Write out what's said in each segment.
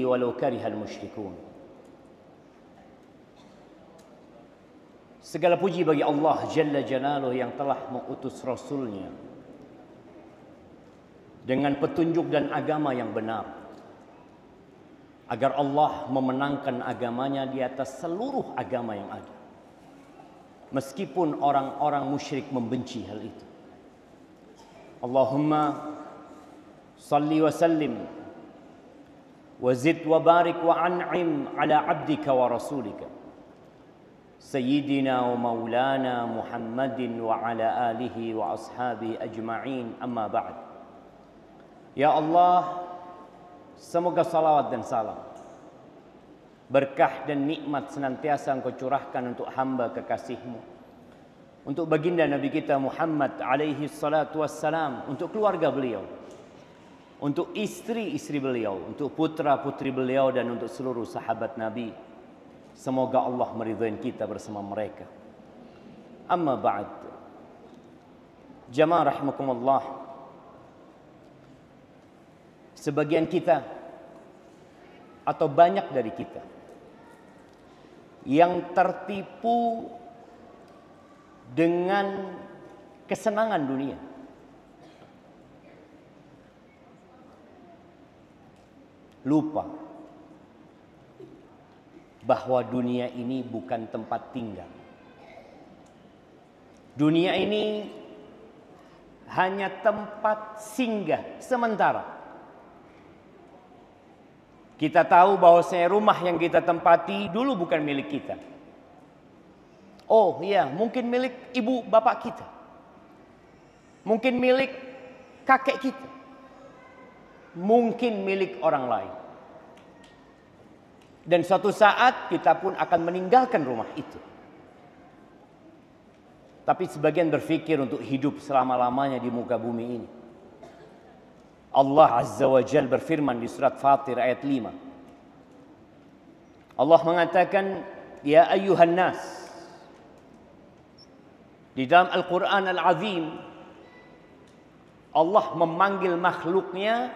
walau karihal musyrikun. Segala puji bagi Allah Jalla Jalaluhu yang telah mengutus Rasulnya dengan petunjuk dan agama yang benar, agar Allah memenangkan agamanya di atas seluruh agama yang ada, meskipun orang-orang musyrik membenci hal itu. Allahumma salli wa sallim wa zid wa barik wa an'im ala abdika wa rasulika Sayyidina wa maulana Muhammadin wa ala alihi wa ashabi ajma'in, amma ba'd. Ya Allah, semoga salawat dan salam, berkah dan nikmat senantiasa Engkau curahkan untuk hamba kekasih-Mu, untuk baginda Nabi kita Muhammad alaihi salatu wassalam, untuk keluarga beliau, untuk istri-istri beliau, untuk putra-putri beliau, dan untuk seluruh sahabat Nabi. Semoga Allah meridhai kita bersama mereka. Amma ba'd. Jamaah rahimakumullah. Sebagian kita atau banyak dari kita yang tertipu dengan kesenangan dunia. Lupa bahwa dunia ini bukan tempat tinggal. Dunia ini hanya tempat singgah sementara. Kita tahu bahwasanya rumah yang kita tempati dulu bukan milik kita. Oh iya, mungkin milik ibu bapak kita, mungkin milik kakek kita, mungkin milik orang lain. Dan suatu saat kita pun akan meninggalkan rumah itu. Tapi sebagian berpikir untuk hidup selama-lamanya di muka bumi ini. Allah Azza wa Jalla berfirman di surat Fatir ayat 5. Allah mengatakan, ya ayyuhan nas. Di dalam Al-Quran Al-Azim, Allah memanggil makhluknya,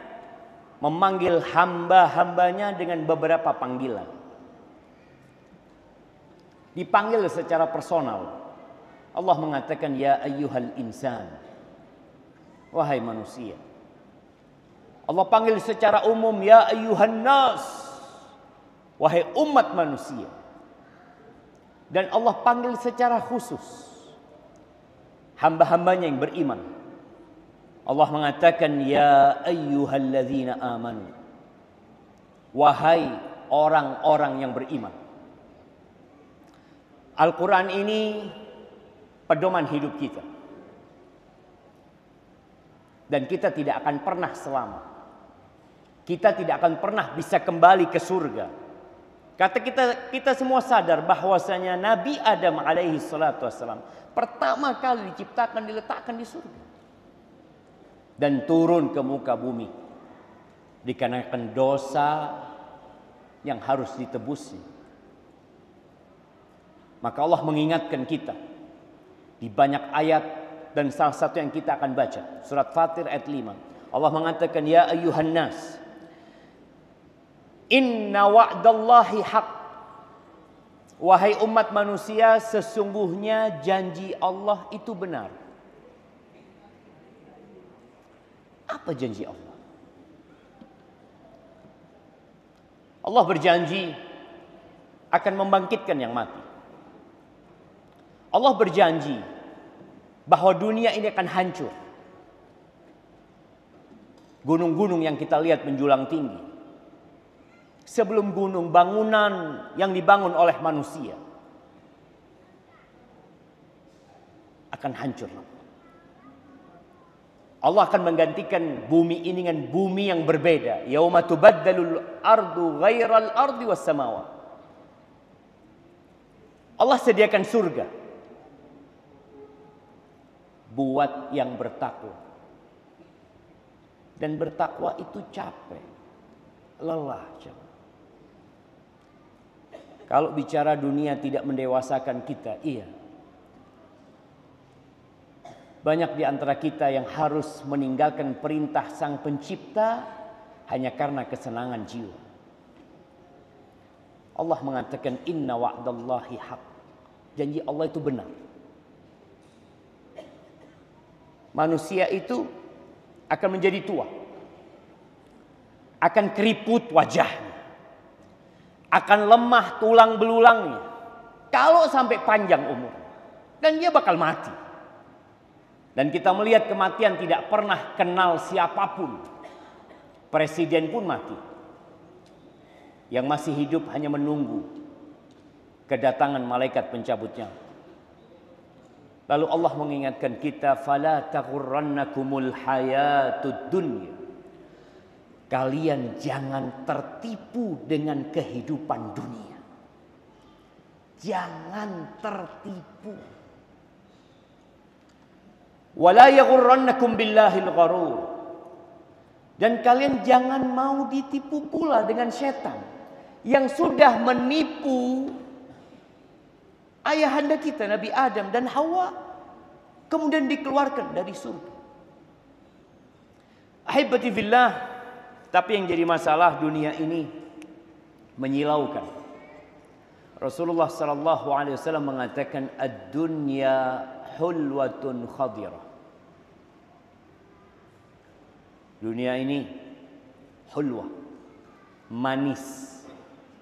memanggil hamba-hambanya dengan beberapa panggilan. Dipanggil secara personal. Allah mengatakan, ya ayyuhal insan. Wahai manusia. Allah panggil secara umum, ya ayyuhan nas. Wahai umat manusia. Dan Allah panggil secara khusus hamba-hambanya yang beriman. Allah mengatakan, ya ayyuhalladzina amanu. Wahai orang-orang yang beriman. Al-Quran ini pedoman hidup kita. Dan kita tidak akan pernah selamat. Kita tidak akan pernah bisa kembali ke surga. Kata kita semua sadar bahwasanya Nabi Adam alaihi salatu wassalam pertama kali diciptakan, diletakkan di surga dan turun ke muka bumi dikarenakan dosa yang harus ditebusnya. Maka Allah mengingatkan kita di banyak ayat, dan salah satu yang kita akan baca surat Fatir ayat 5. Allah mengatakan, ya ayyuhan nas, inna wa'dallahi haq. Wahai umat manusia, sesungguhnya janji Allah itu benar. Apa janji Allah? Allah berjanji akan membangkitkan yang mati. Allah berjanji bahwa dunia ini akan hancur. Gunung-gunung yang kita lihat menjulang tinggi, sebelum gunung, bangunan yang dibangun oleh manusia akan hancur. Allah akan menggantikan bumi ini dengan bumi yang berbeda. Yauma tubaddalul ardu ghairal ardi was samawat. Allah sediakan surga buat yang bertakwa. Dan bertakwa itu capek, lelah. Kalau bicara dunia tidak mendewasakan kita, iya. Banyak di antara kita yang harus meninggalkan perintah Sang Pencipta hanya karena kesenangan jiwa. Allah mengatakan inna wa'dallahi haq. Janji Allah itu benar. Manusia itu akan menjadi tua. Akan keriput wajahnya. Akan lemah tulang belulangnya. Kalau sampai panjang umur. Dan dia bakal mati. Dan kita melihat kematian tidak pernah kenal siapapun. Presiden pun mati. Yang masih hidup hanya menunggu kedatangan malaikat pencabut nyawa. Lalu Allah mengingatkan kita, fala taghurrannakumul hayatud dunya. Kalian jangan tertipu dengan kehidupan dunia. Jangan tertipu. Wala yaghurrannakum billahil gharur. Dan kalian jangan mau ditipu pula dengan setan yang sudah menipu ayahanda kita Nabi Adam dan Hawa, kemudian dikeluarkan dari surga. Ahibati fillah, tapi yang jadi masalah dunia ini menyilaukan. Rasulullah sallallahu alaihi wasallam mengatakan ad-dunya hulwatun khadirah. Dunia ini hulwa, manis,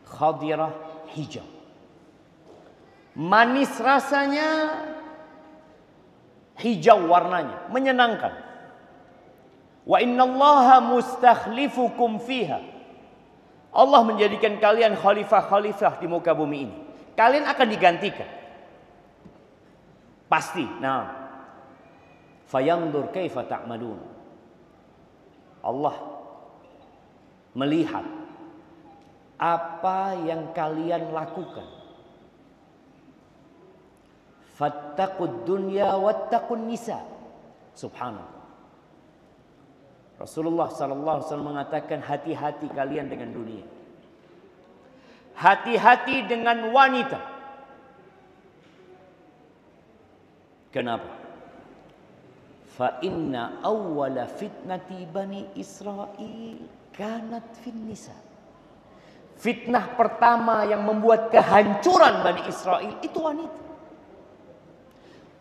khadirah, hijau. Manis rasanya, hijau warnanya, menyenangkan. Wa innallaha mustakhlifukum fiha. Allah menjadikan kalian khalifah-khalifah di muka bumi ini. Kalian akan digantikan. Pasti. Nah, fayandur kaifa ta'malun. Allah melihat apa yang kalian lakukan. Fattaqud dunya wattaqun nisa. Subhanallah. Rasulullah sallallahu alaihi wasallam mengatakan hati-hati kalian dengan dunia. Hati-hati dengan wanita. Kenapa? Fa inna awwala fitnati bani Israil kanat fin nisa. Fitnah pertama yang membuat kehancuran Bani Israel itu wanita.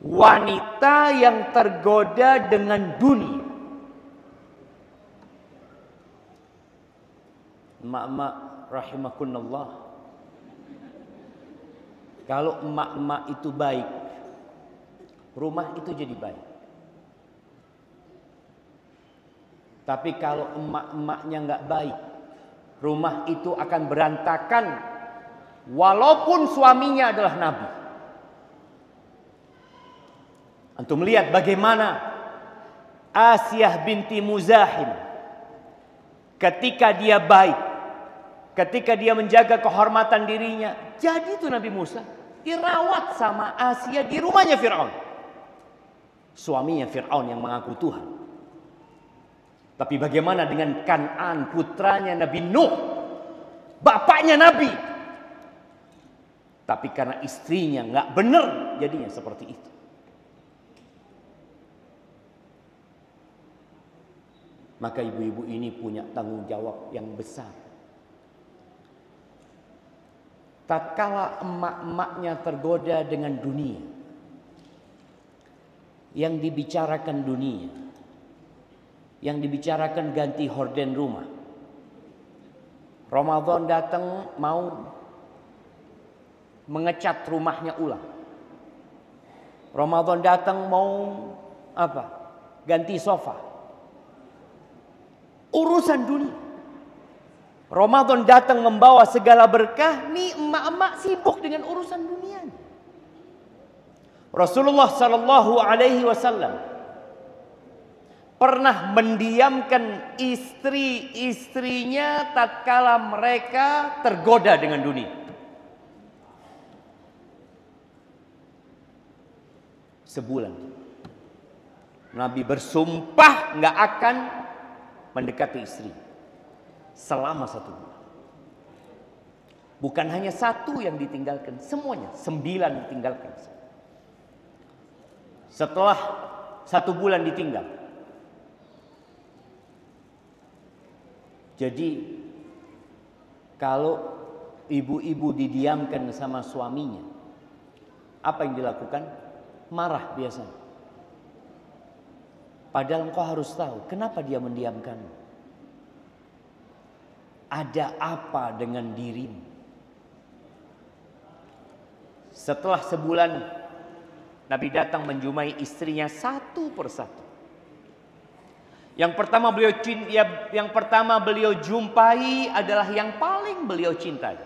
Wanita yang tergoda dengan dunia. Emak-emak rahimakunallah. Kalau emak-emak itu baik, rumah itu jadi baik. Tapi kalau emak-emaknya nggak baik, rumah itu akan berantakan. Walaupun suaminya adalah nabi. Antum lihat bagaimana Asiyah binti Muzahim, ketika dia baik, ketika dia menjaga kehormatan dirinya, jadi itu Nabi Musa dirawat sama Asiyah di rumahnya Fir'aun. Suaminya Fir'aun yang mengaku Tuhan. Tapi bagaimana dengan Kan'an, putranya Nabi Nuh, bapaknya Nabi? Tapi karena istrinya nggak benar, jadinya seperti itu. Maka ibu-ibu ini punya tanggung jawab yang besar. Tatkala emak-emaknya tergoda dengan dunia, yang dibicarakan dunia, yang dibicarakan ganti horden rumah. Ramadan datang mau mengecat rumahnya ulang. Ramadan datang mau apa? Ganti sofa. Urusan dunia. Ramadan datang membawa segala berkah, nih emak-emak sibuk dengan urusan dunia. Rasulullah sallallahu alaihi wasallam pernah mendiamkan istri-istrinya tatkala mereka tergoda dengan dunia. Sebulan Nabi bersumpah nggak akan mendekati istri selama 1 bulan. Bukan hanya 1 yang ditinggalkan, semuanya 9 ditinggalkan. Setelah 1 bulan ditinggal, jadi kalau ibu-ibu didiamkan sama suaminya, apa yang dilakukan? Marah biasanya. Padahal engkau harus tahu kenapa dia mendiamkan. Ada apa dengan dirimu? Setelah sebulan, Nabi datang menjumpai istrinya satu persatu. Yang pertama beliau jumpai adalah yang paling beliau cintai.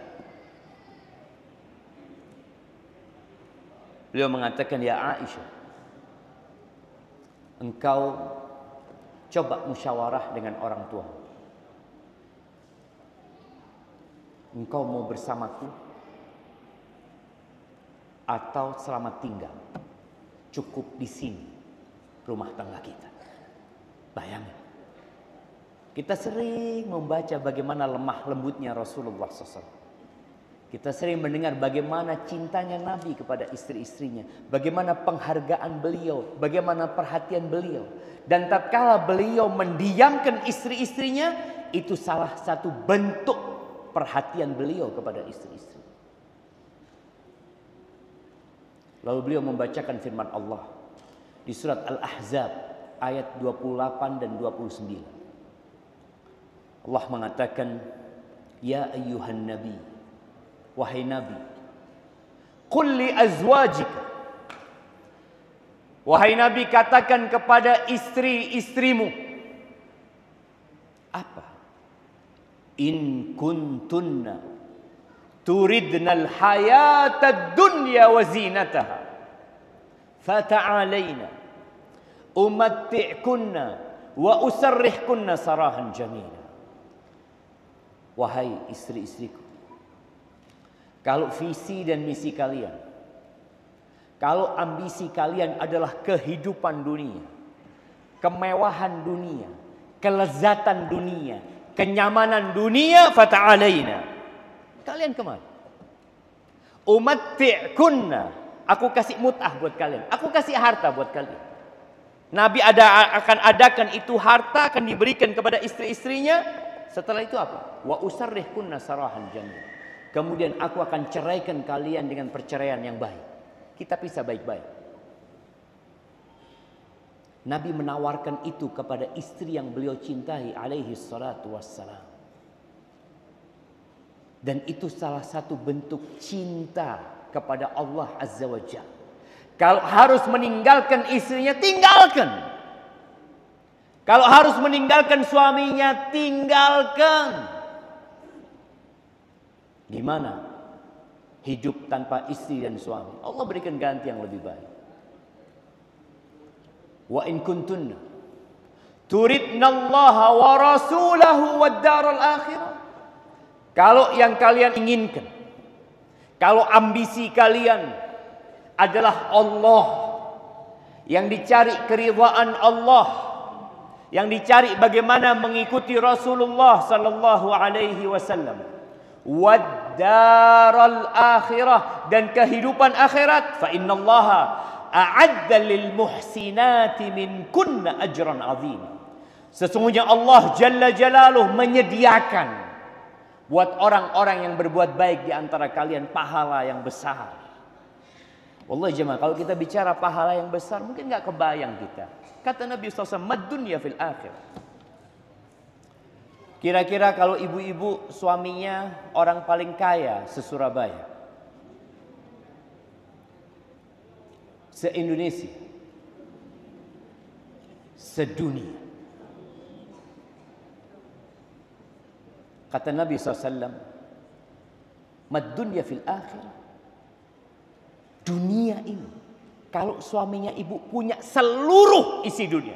Beliau mengatakan, ya Aisyah, engkau coba musyawarah dengan orang tua. Engkau mau bersamaku atau selamat tinggal cukup di sini rumah tangga kita. Bayangin, kita sering membaca bagaimana lemah lembutnya Rasulullah SAW. Kita sering mendengar bagaimana cintanya Nabi kepada istri-istrinya, bagaimana penghargaan beliau, bagaimana perhatian beliau. Dan tatkala beliau mendiamkan istri-istrinya, itu salah satu bentuk perhatian beliau kepada istri-istri. Lalu beliau membacakan firman Allah di surat Al-Ahzab ayat 28 dan 29. Allah mengatakan, ya ayyuhan nabi, wahai nabi, qul li azwajika, wahai nabi, katakan kepada istri-istrimu. Apa? In kuntunna turidnal hayatad dunya wa zinataha fata'alaina umatti'kunna wa usarrihkunna sarahan jamila. Wahai istri-istriku, kalau visi dan misi kalian, kalau ambisi kalian adalah kehidupan dunia, kemewahan dunia, kelezatan dunia, kenyamanan dunia, fata'alaina, kalian kemana? Umatti'kunna, aku kasih mut'ah buat kalian, aku kasih harta buat kalian. Nabi akan adakan itu, harta akan diberikan kepada istri-istrinya. Setelah itu apa? Wa usarrihkunna sarahan jamil. Kemudian aku akan ceraikan kalian dengan perceraian yang baik. Kita pisah baik-baik. Nabi menawarkan itu kepada istri yang beliau cintai alaihi salatu wassalam. Dan itu salah satu bentuk cinta kepada Allah Azza wa Jalla. Kalau harus meninggalkan istrinya, tinggalkan. Kalau harus meninggalkan suaminya, tinggalkan. Gimana hidup tanpa istri dan suami? Allah berikan ganti yang lebih baik. Wa in kuntunna turidnallaha wa rasulahu wad daral akhirah. Kalau yang kalian inginkan, kalau ambisi kalian adalah Allah, yang dicari keridhaan Allah, yang dicari bagaimana mengikuti Rasulullah sallallahu alaihi wasallam, wad daral akhirah, dan kehidupan akhirat, fa innallaha a'adda lil muhsinati minkunna ajran azim. Sesungguhnya Allah Jalla Jalaluh menyediakan buat orang-orang yang berbuat baik di antara kalian pahala yang besar. Wallahi jemaah, kalau kita bicara pahala yang besar mungkin nggak kebayang kita. Kata Nabi SAW, mad dunya fil akhirah. Kira-kira kalau ibu-ibu suaminya orang paling kaya se-Surabaya, se-Indonesia, sedunia. Kata Nabi SAW, mad dunya fil akhirah. Dunia ini, kalau suaminya ibu punya seluruh isi dunia,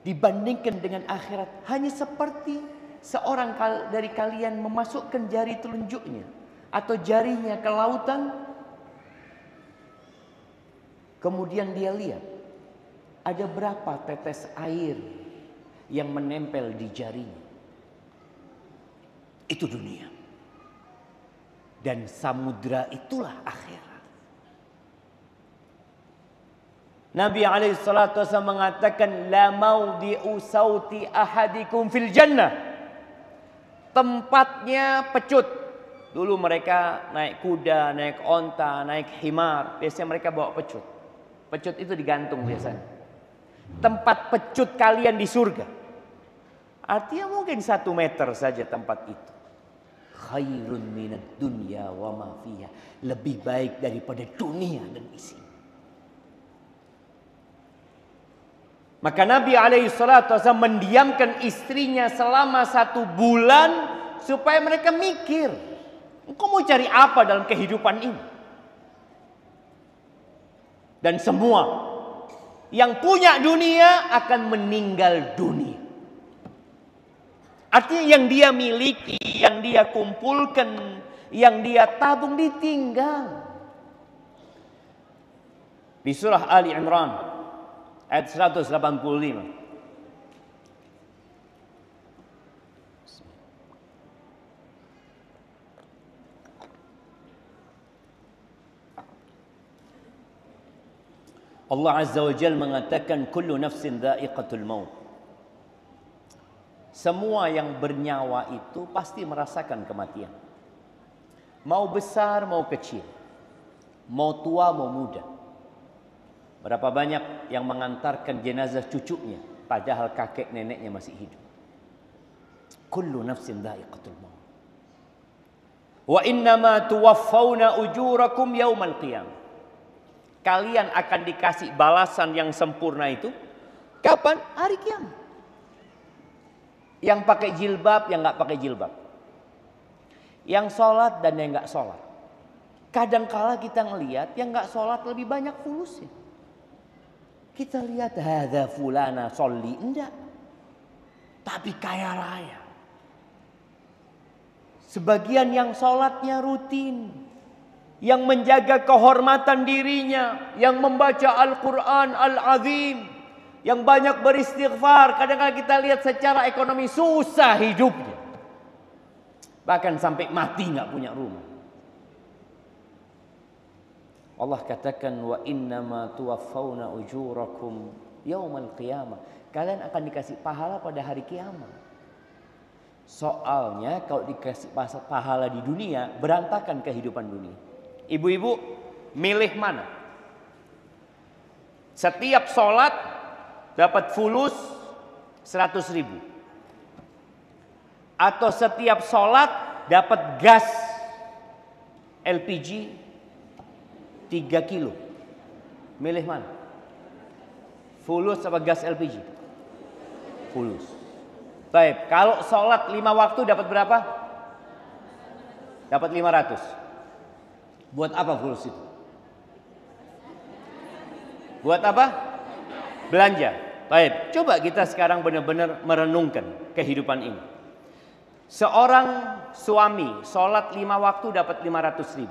dibandingkan dengan akhirat, hanya seperti seorang dari kalian memasukkan jari telunjuknya atau jarinya ke lautan, kemudian dia lihat ada berapa tetes air yang menempel di jarinya. Itu dunia. Dan samudra itulah akhirat. Nabi SAW mengatakan, la maudi'u sauti ahadikum fil jannah Tempatnya pecut. Dulu mereka naik kuda, naik onta, naik himar. Biasanya mereka bawa pecut. Pecut itu digantung biasanya. Tempat pecut kalian di surga. Artinya mungkin 1 meter saja tempat itu. Khairun minad dunya wa ma fiha. Lebih baik daripada dunia dan isi. Maka Nabi SAW mendiamkan istrinya selama 1 bulan supaya mereka mikir, engkau mau cari apa dalam kehidupan ini? Dan semua yang punya dunia akan meninggal dunia. Artinya yang dia miliki, yang dia kumpulkan, yang dia tabung ditinggal. Di surah Ali Imran ayat 185. Allah Azza wa Jalla mengatakan kullu nafsin dha'iqatul maut. Semua yang bernyawa itu pasti merasakan kematian. Mau besar, mau kecil. Mau tua, mau muda. Berapa banyak yang mengantarkan jenazah cucunya padahal kakek neneknya masih hidup. Kullu nafsin dha'iqatul maut. Wa innama tuwaffawna ujurakum yaumal qiyamah. Kalian akan dikasih balasan yang sempurna itu kapan? Hari kiamat. Yang pakai jilbab, yang nggak pakai jilbab. Yang sholat dan yang nggak sholat. Kadangkala kita ngelihat yang nggak sholat lebih banyak fulusnya. Kita lihat hadza fulana sholli, enggak. Tapi kaya raya. Sebagian yang sholatnya rutin. Yang menjaga kehormatan dirinya. Yang membaca Al-Quran Al-Azim. Yang banyak beristighfar. Kadang-kadang kita lihat secara ekonomi susah hidupnya. Bahkan sampai mati nggak punya rumah. Allah katakan wa innama tuwaffawna ujurakum yaumal qiyamah. Kalian akan dikasih pahala pada hari kiamat. Soalnya kalau dikasih pahala di dunia, berantakan kehidupan dunia. Ibu-ibu milih mana? Setiap sholat dapat fulus 100.000. Atau setiap sholat dapat gas LPG 3 kilo. Milih mana? Fulus apa gas LPG? Fulus. Baik, kalau sholat 5 waktu dapat berapa? Dapat 500. Buat apa fulus itu? Buat apa? Belanja. Baik, coba kita sekarang benar-benar merenungkan kehidupan ini. Seorang suami sholat 5 waktu dapat 500.000.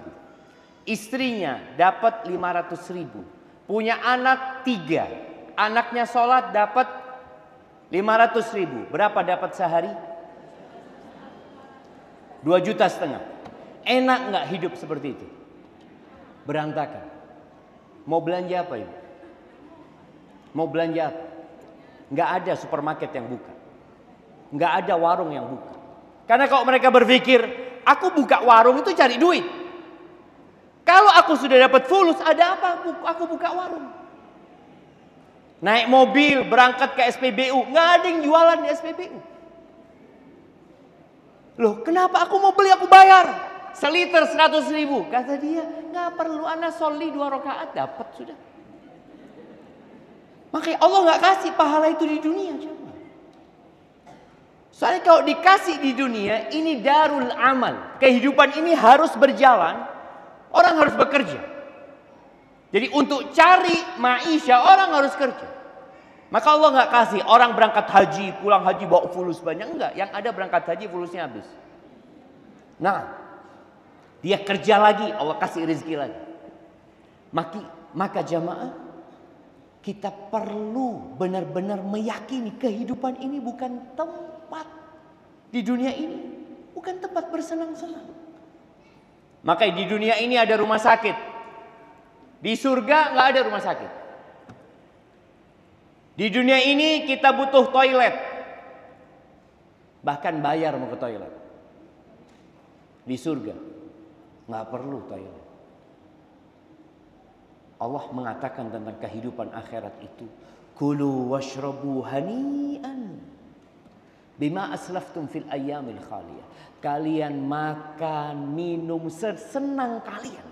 Istrinya dapat 500.000. Punya anak 3. Anaknya sholat dapat 500.000. Berapa dapat sehari? 2,5 juta. Enak nggak hidup seperti itu? Berantakan. Mau belanja apa ibu? Mau belanja apa? Nggak ada supermarket yang buka. Nggak ada warung yang buka. Karena kalau mereka berpikir, aku buka warung itu cari duit. Kalau aku sudah dapat fulus, ada apa? Aku buka warung. Naik mobil, berangkat ke SPBU. Nggak ada yang jualan di SPBU. Loh, kenapa aku mau beli, aku bayar. Seliter 100.000. Kata dia, nggak perlu, ana sholli 2 rakaat dapat sudah. Makanya Allah nggak kasih pahala itu di dunia. Soalnya kalau dikasih di dunia, ini darul amal. Kehidupan ini harus berjalan. Orang harus bekerja. Jadi untuk cari maisha, orang harus kerja. Maka Allah nggak kasih orang berangkat haji, pulang haji bawa fulus banyak. Enggak, yang ada berangkat haji fulusnya habis. Nah, dia kerja lagi, Allah kasih rezeki lagi. Maka jamaah, kita perlu benar-benar meyakini kehidupan ini bukan tempat di dunia ini, bukan tempat bersenang-senang. Maka di dunia ini ada rumah sakit, di surga nggak ada rumah sakit. Di dunia ini kita butuh toilet, bahkan bayar mau ke toilet. Di surga nggak perlu toilet. Allah mengatakan tentang kehidupan akhirat itu, kulu washrabu hani'an bima aslaftum fil ayyamil khaliyah. Kalian makan, minum sesenang kalian.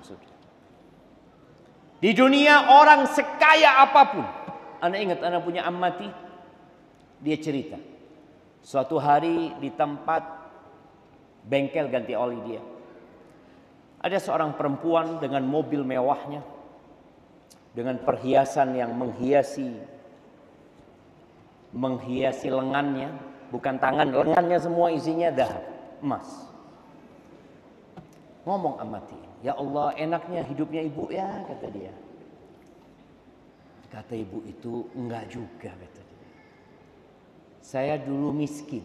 Di dunia orang sekaya apapun. Anda ingat, Anda punya amati, dia cerita. Suatu hari di tempat bengkel ganti oli dia, ada seorang perempuan dengan mobil mewahnya, dengan perhiasan yang menghiasi lengannya, bukan tangan, lengannya semua isinya dahab, emas. Ngomong amati, ya Allah enaknya hidupnya ibu ya, kata dia. Kata ibu itu, enggak juga, kata dia. Saya dulu miskin.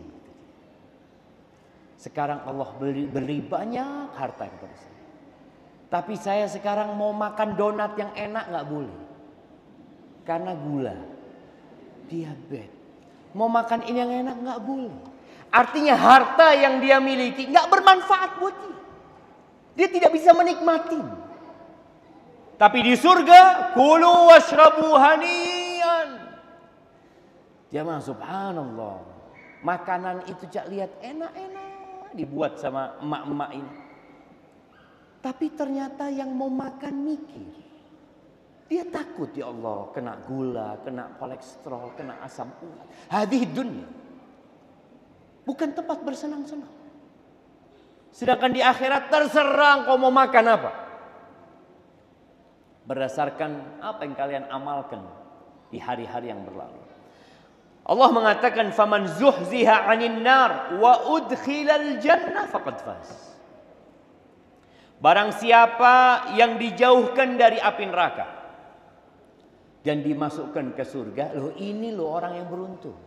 Sekarang Allah beri banyak harta kepada saya. Tapi saya sekarang mau makan donat yang enak enggak boleh. Karena gula, diabetes. Mau makan ini yang enak enggak boleh. Artinya harta yang dia miliki enggak bermanfaat buat dia. Dia tidak bisa menikmati. Tapi di surga, kulu washrabu hanian. Jamaah subhanallah. Makanan itu cak lihat enak-enak dibuat sama emak-emak ini. Tapi ternyata yang mau makan mikir. Dia takut, ya Allah, kena gula, kena kolesterol, kena asam urat. Hadhihi dunya. Bukan tempat bersenang-senang. Sedangkan di akhirat terserah kau mau makan apa. Berdasarkan apa yang kalian amalkan di hari-hari yang berlalu. Allah mengatakan, faman zuhziha 'anil nar wa udkhilal jannah faqad faz. Barang siapa yang dijauhkan dari api neraka dan dimasukkan ke surga, loh ini loh orang yang beruntung.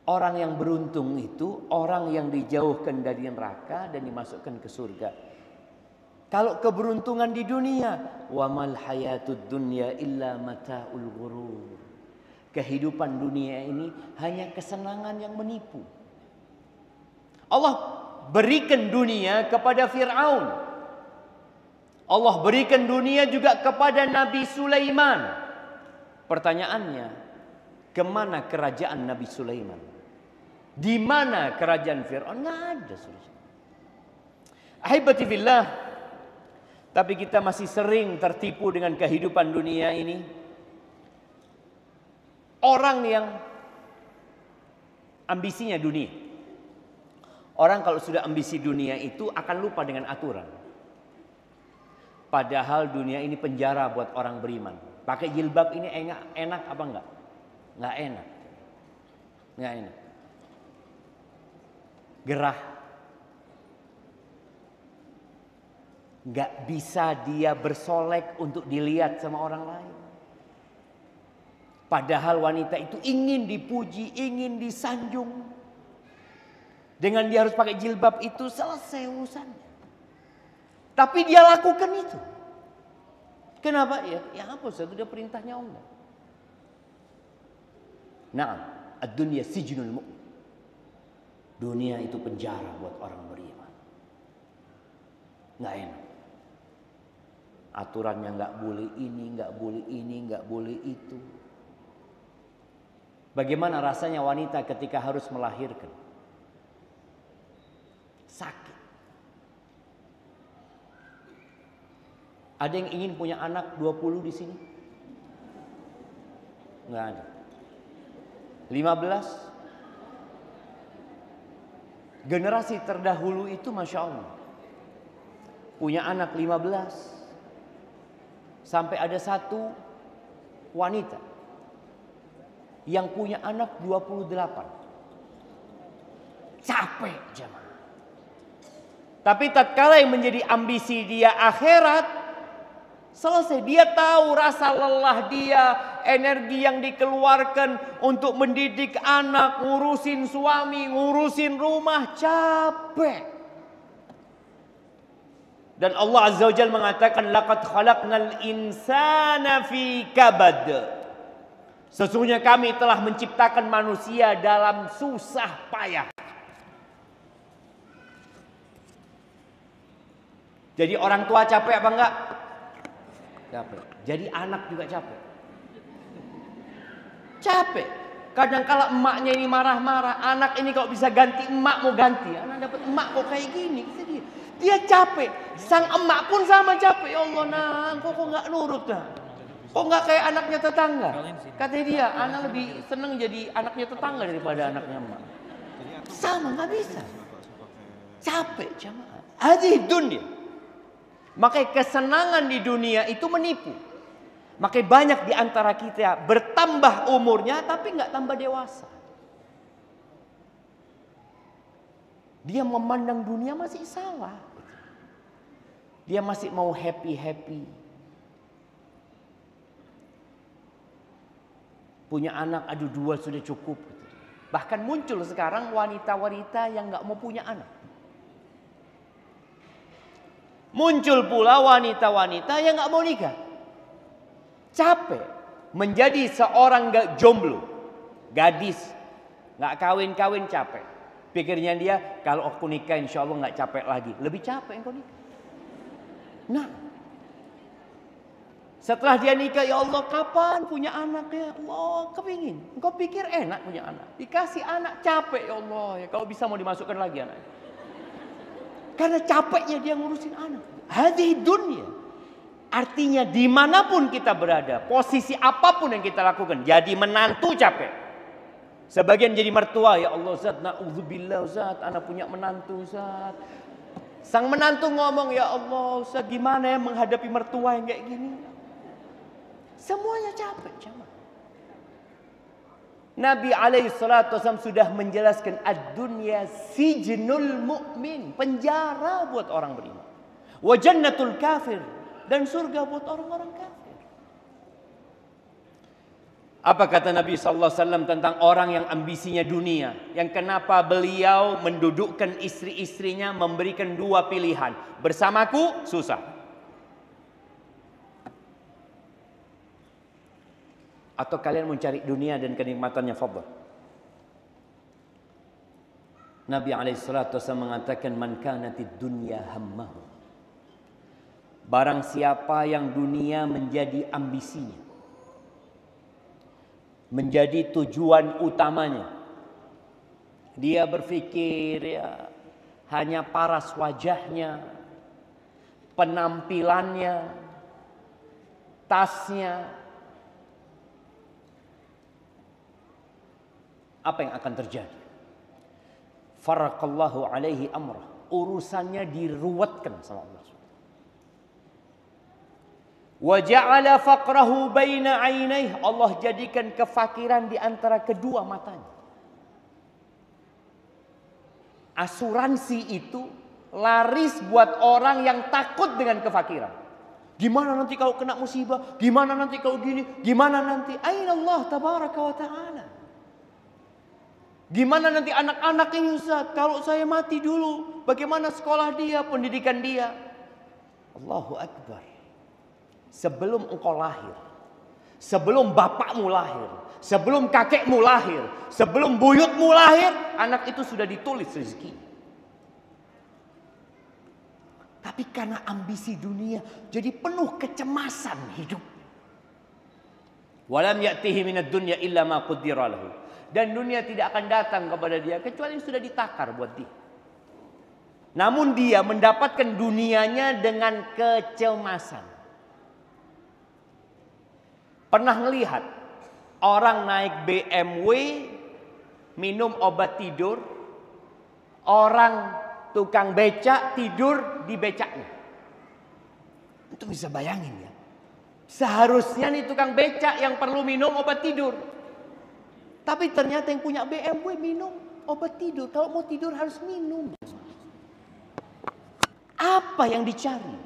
Orang yang beruntung itu orang yang dijauhkan dari neraka dan dimasukkan ke surga. Kalau keberuntungan di dunia, wa mal hayatud dunya illa mata'ul ghurur. Kehidupan dunia ini hanya kesenangan yang menipu. Allah berikan dunia kepada Fir'aun. Allah berikan dunia juga kepada Nabi Sulaiman. Pertanyaannya, kemana kerajaan Nabi Sulaiman? Di mana kerajaan Fir'aun? Nggak ada. Ahibati fillah. Tapi kita masih sering tertipu dengan kehidupan dunia ini. Orang yang ambisinya dunia. Orang kalau sudah ambisi dunia itu akan lupa dengan aturan. Padahal dunia ini penjara buat orang beriman. Pakai jilbab ini enak apa enggak? Enggak enak. Enggak enak. Gerah. Enggak bisa dia bersolek untuk dilihat sama orang lain. Padahal wanita itu ingin dipuji, ingin disanjung. Dengan dia harus pakai jilbab itu selesai urusannya. Tapi dia lakukan itu. Kenapa? Ya apa? Itu dia perintahnya Allah. Nah, ad-dunya sijnul mu'min. Dunia itu penjara buat orang beriman. Nggak enak. Aturannya nggak boleh ini, nggak boleh ini, nggak boleh itu. Bagaimana rasanya wanita ketika harus melahirkan? Sakit. Ada yang ingin punya anak 20 di sini? Nggak ada. 15? Generasi terdahulu itu Masya Allah. Punya anak 15. Sampai ada satu wanita yang punya anak 28. Capek jemaah. Tapi tatkala yang menjadi ambisi dia akhirat, selesai. Dia tahu rasa lelah dia, energi yang dikeluarkan untuk mendidik anak, ngurusin suami, ngurusin rumah, capek. Dan Allah Azza wa Jalla mengatakan, laqad khalaqnal insana fi kabad. Sesungguhnya kami telah menciptakan manusia dalam susah payah. Jadi orang tua capek apa enggak? Capek. Jadi anak juga capek. Capek. Kadang kala emaknya ini marah-marah, anak ini kok bisa ganti emak, mau ganti. Anak dapat emak kok kayak gini. Dia capek. Sang emak pun sama capek. Ya Allah, nah, kok nggak nurut dah. Kok nggak kayak anaknya tetangga? Katanya dia, anak lebih seneng jadi anaknya tetangga daripada anaknya emak. Sama, nggak bisa. Capek jamaah. Hadhihi dunia. Makanya kesenangan di dunia itu menipu. Makanya banyak di antara kita bertambah umurnya tapi nggak tambah dewasa. Dia memandang dunia masih salah. Dia masih mau happy-happy. Punya anak, aduh 2 sudah cukup. Bahkan muncul sekarang wanita-wanita yang nggak mau punya anak. Muncul pula wanita-wanita yang nggak mau nikah. Capek menjadi seorang jomblo, gadis, nggak kawin-kawin capek. Pikirnya dia kalau aku nikah insya Allah nggak capek lagi. Lebih capek engkau nikah. Nah, setelah dia nikah, ya Allah kapan punya anak ya Allah, kepingin. Engkau pikir enak punya anak, dikasih anak capek ya Allah ya. Kalau bisa mau dimasukkan lagi anak. Karena capeknya dia ngurusin anak. Hadhihi dunia. Artinya dimanapun kita berada, posisi apapun yang kita lakukan, jadi menantu capek. Sebagian jadi mertua, ya Allah Zat, na'udzubillah Zat, anak punya menantu Zat. Sang menantu ngomong, ya Allah Zat, gimana ya menghadapi mertua yang kayak gini. Semuanya capek jamaah. Nabi SAW sudah menjelaskan ad-dunya sijnul mu'min, penjara buat orang beriman. Wa jannatul kafir, dan surga buat orang-orang kafir. Apa kata Nabi SAW tentang orang yang ambisinya dunia? Yang kenapa beliau mendudukkan istri-istrinya, memberikan 2 pilihan. Bersamaku susah, atau kalian mencari dunia dan kenikmatannya, fadhal. Nabi SAW mengatakan, man kanatid dunya hammahu. Barang siapa yang dunia menjadi ambisinya, menjadi tujuan utamanya, dia berpikir ya hanya paras wajahnya, penampilannya, tasnya, apa yang akan terjadi? Faraqallahu alaihi amrah. Urusannya diruwetkan sama Allah. Wa ja'ala faqrahu baina 'ainaihi. Allah jadikan kefakiran di antara kedua matanya. Asuransi itu laris buat orang yang takut dengan kefakiran. Gimana nanti kalau kena musibah? Gimana nanti kalau gini? Gimana nanti? Aina Allah tabaraka wa ta'ala. Gimana nanti anak-anak ini Ustaz? Kalau saya mati dulu, bagaimana sekolah dia, pendidikan dia? Allahu Akbar. Sebelum engkau lahir, sebelum bapakmu lahir, sebelum kakekmu lahir, sebelum buyutmu lahir, anak itu sudah ditulis rezeki. Tapi karena ambisi dunia, jadi penuh kecemasan hidup. Walam ya'tihi minad dunya illa ma qaddara lahu. Dan dunia tidak akan datang kepada dia kecuali sudah ditakar buat dia. Namun dia mendapatkan dunianya dengan kecemasan. Pernah ngelihat orang naik BMW minum obat tidur, orang tukang becak tidur di becaknya. Itu bisa bayangin ya. Seharusnya nih tukang becak yang perlu minum obat tidur. Tapi ternyata yang punya BMW minum obat tidur. Kalau mau tidur harus minum. Apa yang dicari?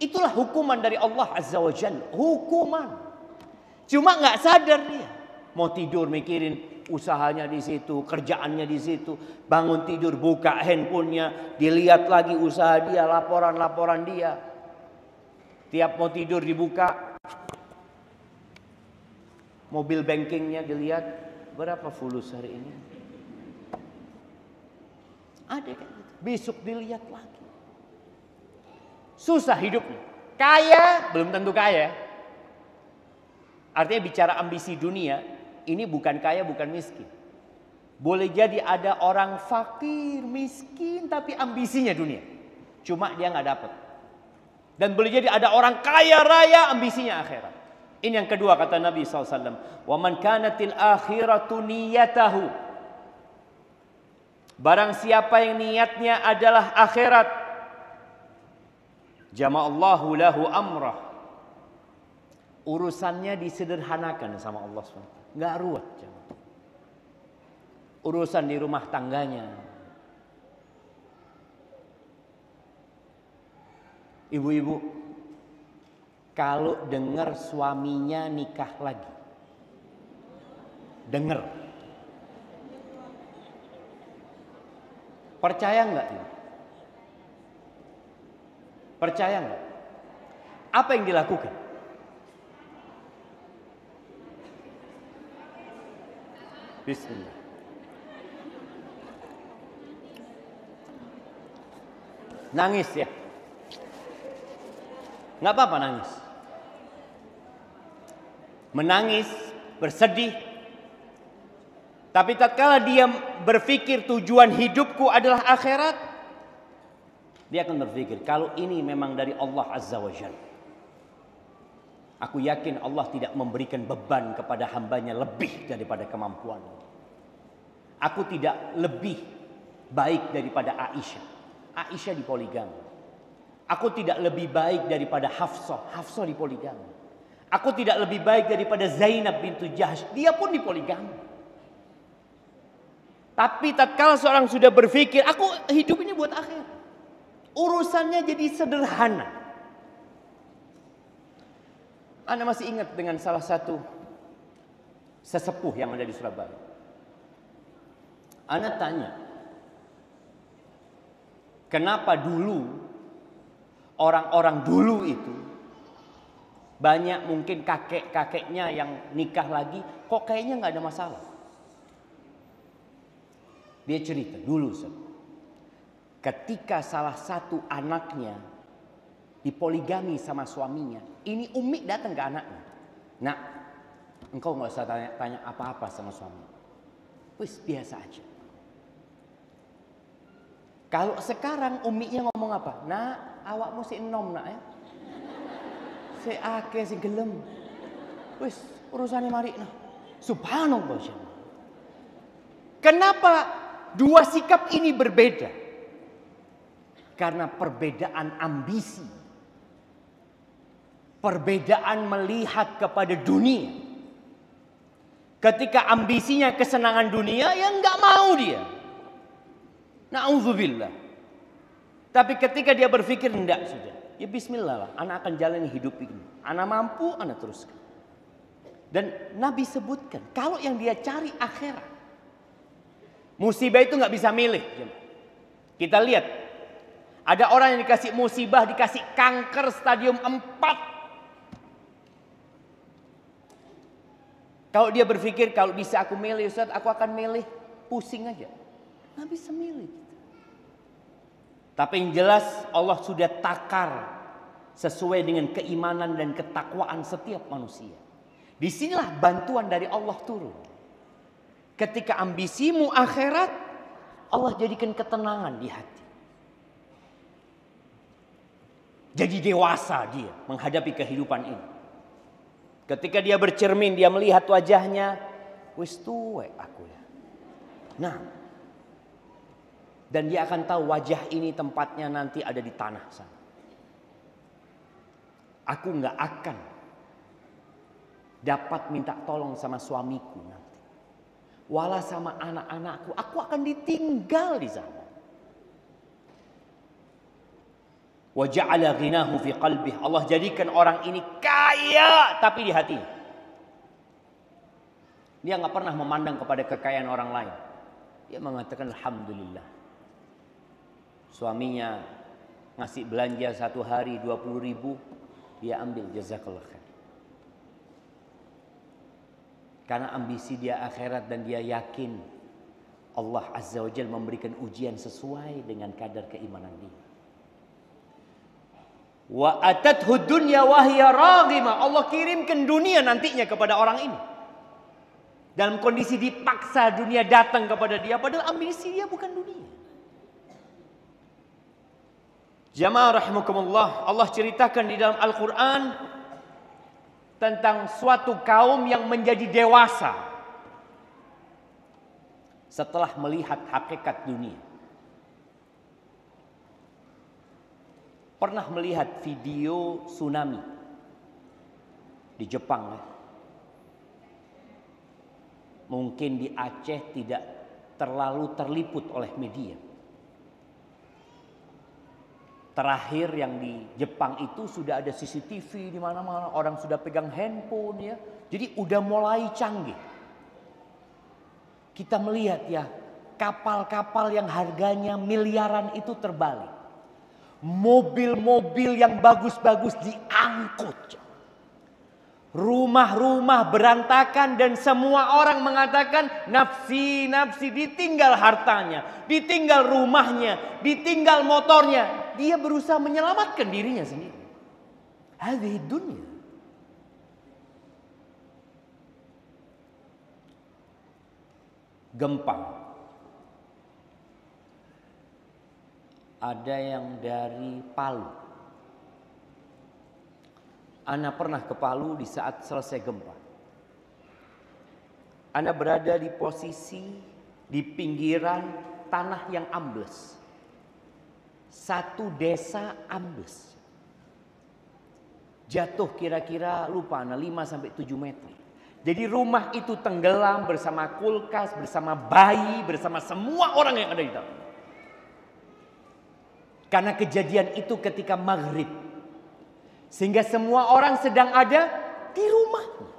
Itulah hukuman dari Allah Azza wa Jalla. Hukuman. Cuma nggak sadar dia. Mau tidur mikirin usahanya di situ, kerjaannya di situ. Bangun tidur buka handphonenya, dilihat lagi usaha dia, laporan-laporan dia. Tiap mau tidur dibuka, mobil bankingnya dilihat, berapa fulus hari ini. Ada kan? Besok dilihat lagi. susah hidupnya. Kaya, belum tentu kaya. Artinya bicara ambisi dunia, ini bukan kaya, bukan miskin. Boleh jadi ada orang fakir, miskin, tapi ambisinya dunia. Cuma dia nggak dapat. Dan boleh jadi ada orang kaya raya, ambisinya akhirat. Ini yang kedua kata Nabi SAW. Wa man kanatil akhiratu niyatahu. Barang siapa yang niatnya adalah akhirat, jama'allahu lahu amrah. Urusannya disederhanakan sama Allah SWT. Nggak ruwet. Urusan di rumah tangganya. Ibu-ibu, kalau dengar suaminya nikah lagi, dengar, percaya nggak? Percaya nggak? Apa yang dilakukan? Bismillah. Nangis ya? Nggak apa-apa nangis. Menangis, bersedih. Tapi tatkala dia berpikir tujuan hidupku adalah akhirat, dia akan berpikir, kalau ini memang dari Allah Azza wa Jalla, aku yakin Allah tidak memberikan beban kepada hambanya lebih daripada kemampuan. Aku tidak lebih baik daripada Aisyah. Aisyah dipoligami. Aku tidak lebih baik daripada Hafsah. Hafsah dipoligami. Aku tidak lebih baik daripada Zainab bintu Jahsy. Dia pun dipoligami. Tapi tatkala seorang sudah berpikir, aku hidup ini buat akhir, urusannya jadi sederhana. Anda masih ingat dengan salah satu sesepuh yang ada di Surabaya. Anda tanya, kenapa dulu orang-orang dulu itu banyak mungkin kakek-kakeknya yang nikah lagi, kok kayaknya nggak ada masalah. Dia cerita dulu, ketika salah satu anaknya dipoligami sama suaminya, ini umi datang ke anaknya. Nak, engkau nggak usah tanya apa-apa sama suami. Wis biasa aja. Kalau sekarang uminya ngomong apa? Nak, awakmu si enom nak ya. Si ake si gelem. Wis urusannya mari nah. Subhanallah. Kenapa dua sikap ini berbeda? Karena perbedaan ambisi. Perbedaan melihat kepada dunia. Ketika ambisinya kesenangan dunia, ya nggak mau dia. Na'udzubillah. Tapi ketika dia berpikir enggak sudah. Ya bismillah lah, anak akan jalani hidup ini. Anak mampu, anak teruskan. Dan Nabi sebutkan, kalau yang dia cari akhirat. Musibah itu nggak bisa milih. Kita lihat, ada orang yang dikasih musibah, dikasih kanker stadium 4. Kalau dia berpikir, kalau bisa aku milih Ustaz, aku akan milih pusing aja. Nggak bisa milih. Tapi yang jelas Allah sudah takar sesuai dengan keimanan dan ketakwaan setiap manusia. Disinilah bantuan dari Allah turun. Ketika ambisimu akhirat, Allah jadikan ketenangan di hati. Jadi dewasa dia menghadapi kehidupan ini. Ketika dia bercermin, dia melihat wajahnya, wis tuwe aku ya. Nah, dan dia akan tahu wajah ini tempatnya nanti ada di tanah sana. Aku nggak akan dapat minta tolong sama suamiku nanti. Wala sama anak-anakku, aku akan ditinggal di sana. Wa ja'ala ghinahu fi qalbih. Allah jadikan orang ini kaya tapi di hati. Dia nggak pernah memandang kepada kekayaan orang lain. Dia mengatakan alhamdulillah. Suaminya ngasih belanja satu hari 20.000, dia ambil, jazakallah khair. Karena ambisi dia akhirat dan dia yakin Allah Azza wa Jalla memberikan ujian sesuai dengan kadar keimanan dia. Wa atathu dunya wa hiya raghimah. Allah kirimkan dunia nantinya kepada orang ini. Dalam kondisi dipaksa dunia datang kepada dia, padahal ambisi dia bukan dunia. Jamaah rahimakumullah, Allah ceritakan di dalam Al-Quran tentang suatu kaum yang menjadi dewasa setelah melihat hakikat dunia. Pernah melihat video tsunami di Jepang ya? Mungkin di Aceh tidak terlalu terliput oleh media. Terakhir yang di Jepang itu sudah ada CCTV di mana-mana, orang sudah pegang handphone ya. Jadi udah mulai canggih. Kita melihat ya, kapal-kapal yang harganya miliaran itu terbalik. Mobil-mobil yang bagus-bagus diangkut. Rumah-rumah berantakan dan semua orang mengatakan nafsi, nafsi, ditinggal hartanya, ditinggal rumahnya, ditinggal motornya. Dia berusaha menyelamatkan dirinya sendiri. Hadhihi dunya. Gempa. Ada yang dari Palu. Ana pernah ke Palu di saat selesai gempa. Ana berada di posisi di pinggiran tanah yang ambles. Satu desa ambles. Jatuh kira-kira lupa Ana 5 sampai 7 meter. Jadi rumah itu tenggelam bersama kulkas, bersama bayi, bersama semua orang yang ada di dalam. Karena kejadian itu ketika maghrib. Sehingga semua orang sedang ada di rumahnya.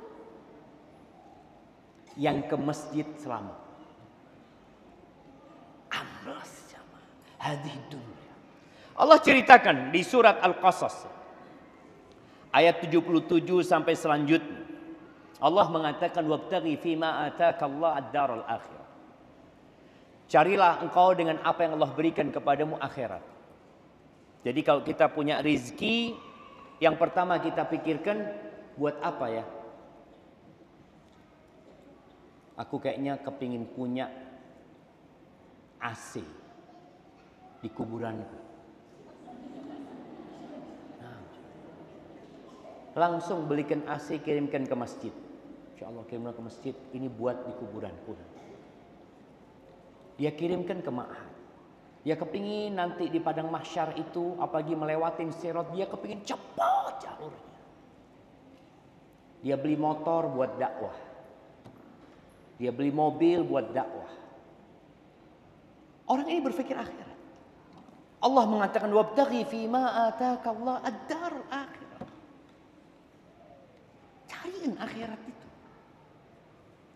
Yang ke masjid selamat. Amblas sama. Hadhihi dunya. Allah ceritakan di surat Al-Qasas. Ayat 77 sampai selanjutnya. Allah mengatakan wabtaghi fima ataka Allah ad-daral akhirah. Carilah engkau dengan apa yang Allah berikan kepadamu akhirat. Jadi kalau kita punya rezeki, yang pertama kita pikirkan buat apa ya? Aku kayaknya kepingin punya AC di kuburanku. Nah, langsung belikan AC, kirimkan ke masjid. Insya Allah kirimkan ke masjid, ini buat di kuburanku. Dia kirimkan ke ma'had. Dia kepingin nanti di padang mahsyar itu, apalagi melewatin sirat, dia kepingin cepat jalurnya. Dia beli motor buat dakwah. Dia beli mobil buat dakwah. Orang ini berpikir akhirat. Allah mengatakan wabtaghi fima ataka Allah ad-darul akhirah. Cariin akhirat itu.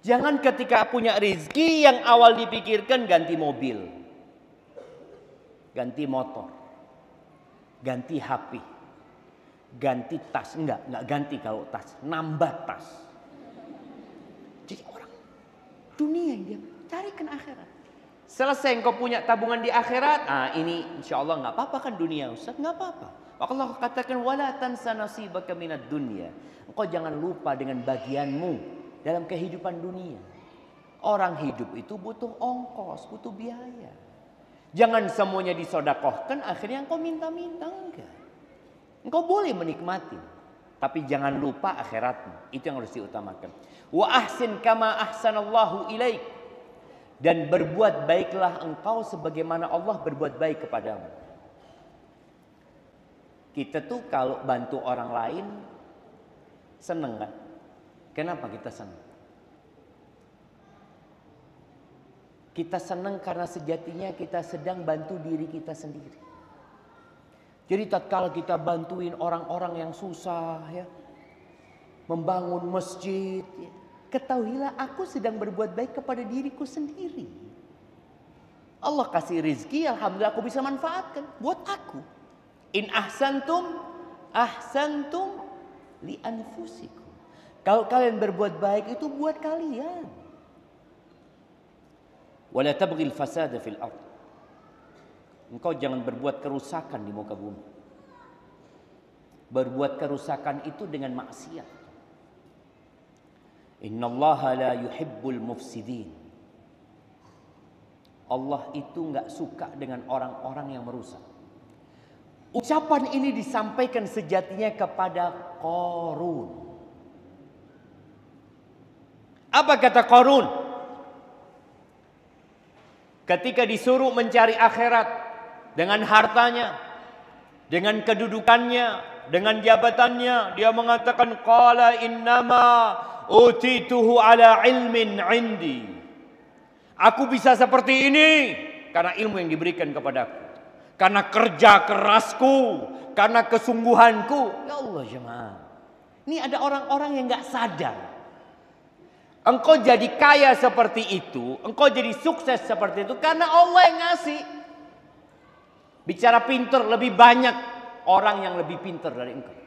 Jangan ketika punya rezeki yang awal dipikirkan ganti mobil. Ganti motor, ganti HP, ganti tas. Enggak ganti kalau tas, nambah tas. Jadi orang dunia yang dia carikan akhirat. Selesai engkau punya tabungan di akhirat, ini insya Allah nggak apa-apa kan dunia Ustaz, nggak apa-apa. Allah katakan wala tansa nasibaka minad dunya. Engkau jangan lupa dengan bagianmu dalam kehidupan dunia. Orang hidup itu butuh ongkos, butuh biaya. Jangan semuanya disodakohkan, akhirnya engkau minta-minta. Enggak. Engkau boleh menikmati, tapi jangan lupa akhiratmu. Itu yang harus diutamakan. Wa ahsin kama ahsanallahu ilaik. Dan berbuat baiklah engkau sebagaimana Allah berbuat baik kepadamu. Kita tuh kalau bantu orang lain seneng kan? Kenapa kita senang? Kita senang karena sejatinya kita sedang bantu diri kita sendiri. Jadi tatkala kita bantuin orang-orang yang susah ya, membangun masjid, ya, ketahuilah aku sedang berbuat baik kepada diriku sendiri. Allah kasih rezeki, alhamdulillah aku bisa manfaatkan buat aku. In ahsantum ahsantum li anfusikum. Kalau kalian berbuat baik itu buat kalian. Wala tabghil fasada fil ardh. Engkau jangan berbuat kerusakan di muka bumi. berbuat kerusakan itu dengan maksiat. Innallaha la yuhibbul mufsidin. Allah itu nggak suka dengan orang-orang yang merusak. Ucapan ini disampaikan sejatinya kepada Qarun. Apa kata Qarun? Ketika disuruh mencari akhirat dengan hartanya, dengan kedudukannya, dengan jabatannya, dia mengatakan qala innama utituhu ala ilmin indi. Aku bisa seperti ini karena ilmu yang diberikan kepadaku, karena kerja kerasku, karena kesungguhanku. Ya Allah jemaah, ini ada orang-orang yang nggak sadar. Engkau jadi kaya seperti itu, engkau jadi sukses seperti itu karena Allah yang ngasih. Bicara pintar, lebih banyak orang yang lebih pintar dari engkau.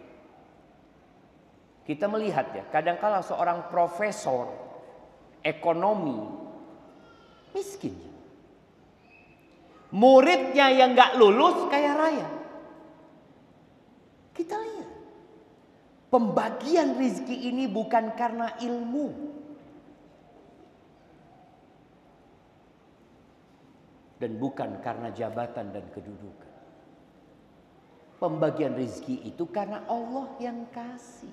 Kita melihat ya, kadangkala seorang profesor ekonomi miskin, muridnya yang nggak lulus kaya raya. Kita lihat, pembagian rizki ini bukan karena ilmu dan bukan karena jabatan dan kedudukan. Pembagian rizki itu karena Allah yang kasih.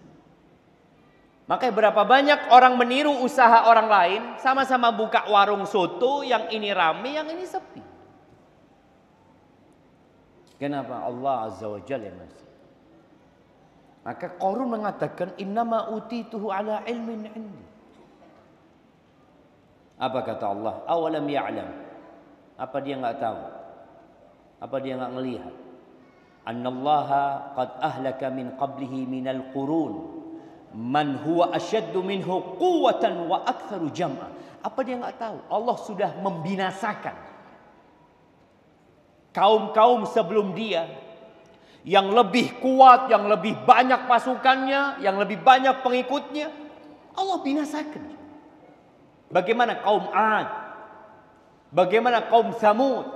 Makanya berapa banyak orang meniru usaha orang lain, sama-sama buka warung soto, yang ini rame, yang ini sepi. Kenapa? Allah Azza wa Jalla yang ngasih. Maka Qarun mengatakan innama utituhu ala ilmin indi. Apa kata Allah? Awalam ya'lam. Apa dia enggak tahu? Apa dia enggak melihat? Annallaha qad ahlaka min qablihi minal qurun man huwa asyaddu minhu quwwatan wa aktsaru jam'a. Apa dia enggak tahu? Allah sudah membinasakan kaum-kaum sebelum dia yang lebih kuat, yang lebih banyak pasukannya, yang lebih banyak pengikutnya. Allah binasakan. Bagaimana kaum Ad? Bagaimana kaum Samud?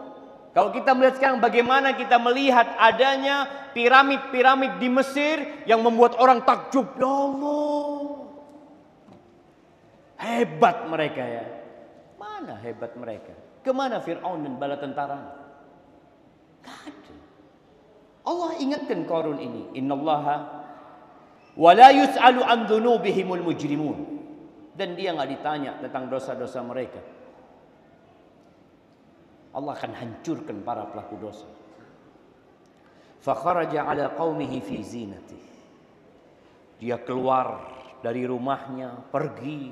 Kalau kita melihat sekarang bagaimana kita melihat adanya piramid-piramid di Mesir yang membuat orang takjub. Ya Allah, hebat mereka ya. Mana hebat mereka? Kemana Fir'aun dan bala tentaranya? Gak ada. Allah ingatkan Qarun ini, innallaha wa la yus'alu an dzunubihimul mujrimun. Dan dia enggak ditanya tentang dosa-dosa mereka. Allah akan hancurkan para pelaku dosa. Fa kharaja ala qaumihi fi zinati. Dia keluar dari rumahnya, pergi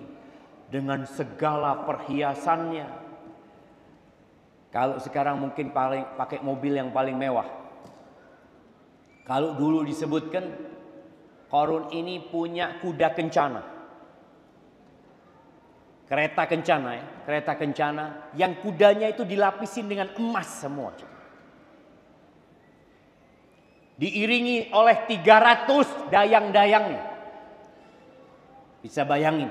dengan segala perhiasannya. Kalau sekarang mungkin pakai mobil yang paling mewah. Kalau dulu disebutkan Qarun ini punya kuda kencana. Kereta kencana ya, kereta kencana yang kudanya itu dilapisin dengan emas semua. Diiringi oleh 300 dayang-dayangnya. Bisa bayangin.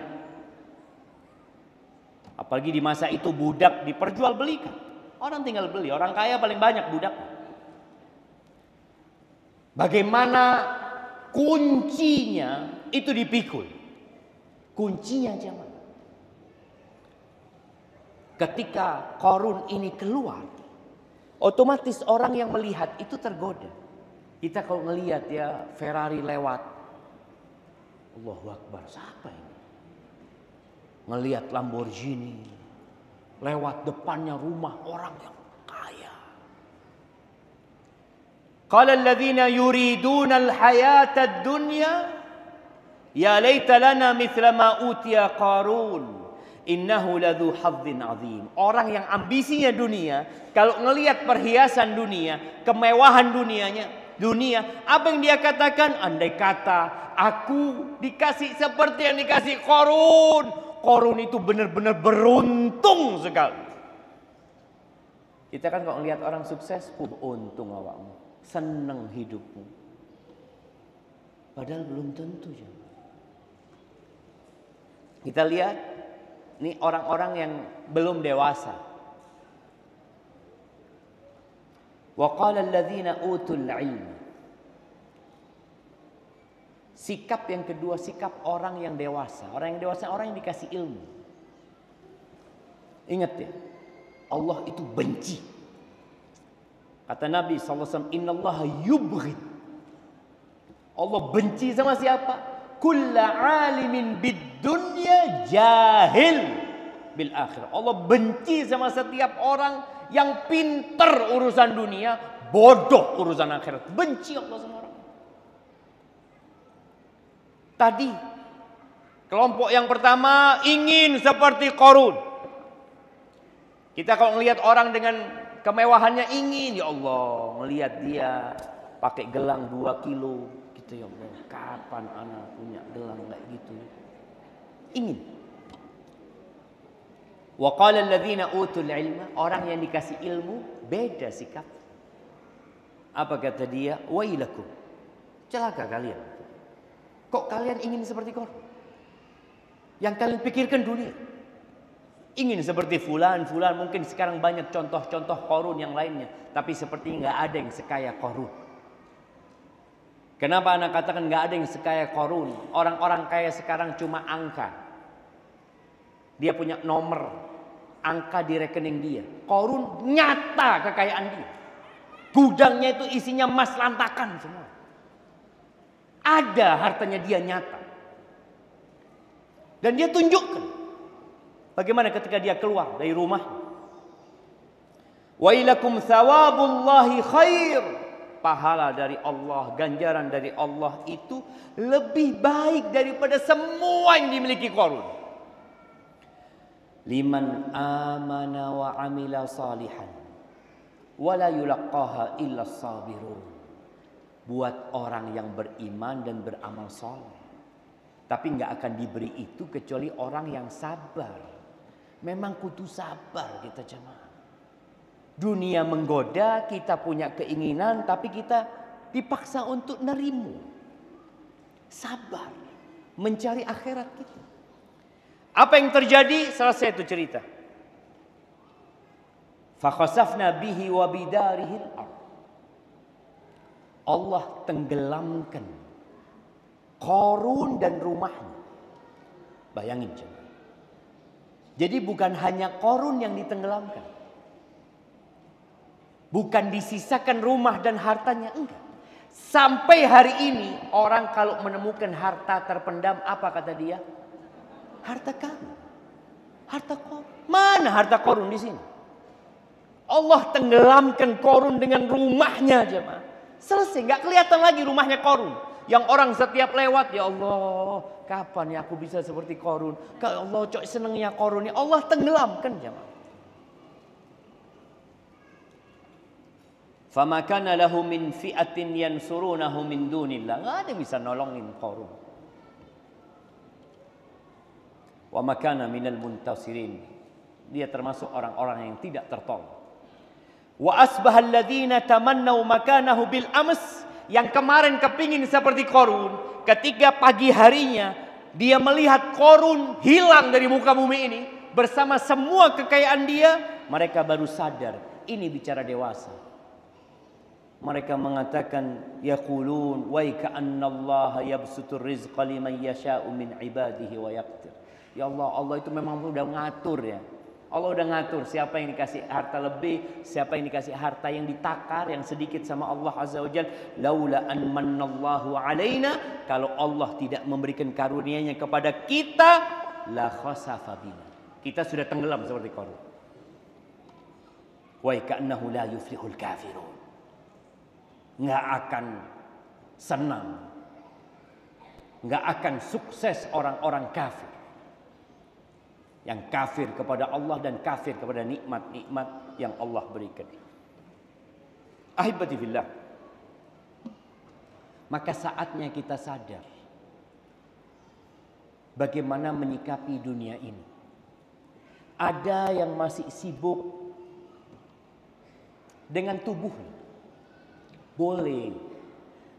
Apalagi di masa itu budak diperjualbelikan. Orang tinggal beli, orang kaya paling banyak budak. Bagaimana kuncinya itu dipikul. Kuncinya jangan. Ketika Qarun ini keluar, otomatis orang yang melihat itu tergoda. Kita kalau ngelihat ya Ferrari lewat, Allahu Akbar, siapa ini? Ngelihat Lamborghini lewat depannya rumah orang yang kaya. Qala alladhina yuriduna al-hayata ad-dunya ya laita lana mithla ma utiya Qarun. Innahu ladzu hadzin azim. Orang yang ambisinya dunia, kalau ngelihat perhiasan dunia, kemewahan dunia, apa yang dia katakan? Andai kata aku dikasih seperti yang dikasih Qarun. Qarun itu benar-benar beruntung sekali. Kita kan kalau ngelihat orang sukses, untung awakmu, seneng hidupmu. Padahal belum tentu ya. Kita lihat ini orang-orang yang belum dewasa. Wa qala alladziina utul 'ilma. Sikap yang kedua, sikap orang yang dewasa. Orang yang dewasa, orang yang dikasih ilmu. Ingat ya, Allah itu benci. Kata Nabi SAW, Innallaha yubghid. Allah benci sama siapa? Kulla alimin bid dunya jahil bil akhirah. Allah benci sama setiap orang yang pintar urusan dunia, bodoh urusan akhirat. Benci Allah sama orang. Tadi kelompok yang pertama ingin seperti Qarun. Kita kalau melihat orang dengan kemewahannya ingin, ya Allah, melihat dia pakai gelang 2 kilo. Gitu ya Allah, kapan anak punya gelang kayak gitu? Ingin. Wa qala alladziina utul ilma, orang yang dikasih ilmu beda sikap. Apa kata dia? Wailakum. Celaka kalian. Kok kalian ingin seperti Qarun? Yang kalian pikirkan dunia. Ingin seperti fulan, mungkin sekarang banyak contoh-contoh Qarun yang lainnya. Tapi seperti nggak ada yang sekaya Qarun. Kenapa anak katakan nggak ada yang sekaya Qarun? Orang-orang kaya sekarang cuma angka. Dia punya nomor, angka di rekening dia. Qarun nyata kekayaan dia. Gudangnya itu isinya emas lantakan semua. Ada hartanya dia nyata. Dan dia tunjukkan bagaimana ketika dia keluar dari rumah. Wailakum thawabullahi khair. Pahala dari Allah, ganjaran dari Allah itu lebih baik daripada semua yang dimiliki Qarun. Liman amana wa amila salihan wala yulaqqaha illa sabirun. Buat orang yang beriman dan beramal saleh. Tapi nggak akan diberi itu kecuali orang yang sabar. Memang kudu sabar kita jemaah. Dunia menggoda, kita punya keinginan, tapi kita dipaksa untuk nerimu. Sabar, mencari akhirat kita. Apa yang terjadi? Selesai itu cerita. Fakhasafna bihi wa bidarihil ardh. Allah tenggelamkan Qarun dan rumahnya. Bayangin coba. Jadi bukan hanya Qarun yang ditenggelamkan. Bukan disisakan rumah dan hartanya, enggak. Sampai hari ini orang kalau menemukan harta terpendam, apa kata dia? Harta kami. Harta Qarun. Mana harta Qarun di sini? Allah tenggelamkan Qarun dengan rumahnya jemaah. Selesai, enggak kelihatan lagi rumahnya Qarun. Yang orang setiap lewat, ya Allah, kapan ya aku bisa seperti Qarun? Ya Allah, cok senengnya Qarun ya Allah tenggelamkan jemaah. Fama kana lahu min fi'atin yansurunahu min dunillah. Enggak ada yang bisa nolongin Qarun. Wa ma kana minal muntasirin. Dia termasuk orang-orang yang tidak tertolong. Wa asbaha alladziina tamannau makanahu bil ams, yang kemarin kepingin seperti Qarun, ketika pagi harinya dia melihat Qarun hilang dari muka bumi ini bersama semua kekayaan dia, mereka baru sadar ini bicara dewasa. Mereka mengatakan yaqulun wa ka'annallaha yabsutur rizqa liman yasha'u min ibadihi wa yaqtir. Ya Allah, Allah itu memang udah ngatur ya. Allah udah ngatur siapa yang dikasih harta lebih, siapa yang dikasih harta yang ditakar, yang sedikit sama Allah Azza wa Jalla. Laula an mannallahu alaina, kalau Allah tidak memberikan karunia-Nya kepada kita, la khasafa bina. Kita sudah tenggelam seperti Qarun. Wa ka'annahu la yuflihul kafirun. Nggak akan senang, nggak akan sukses orang-orang kafir. Yang kafir kepada Allah dan kafir kepada nikmat-nikmat yang Allah berikan. Ahibati fillah. Maka saatnya kita sadar bagaimana menyikapi dunia ini. Ada yang masih sibuk dengan tubuhnya. Boleh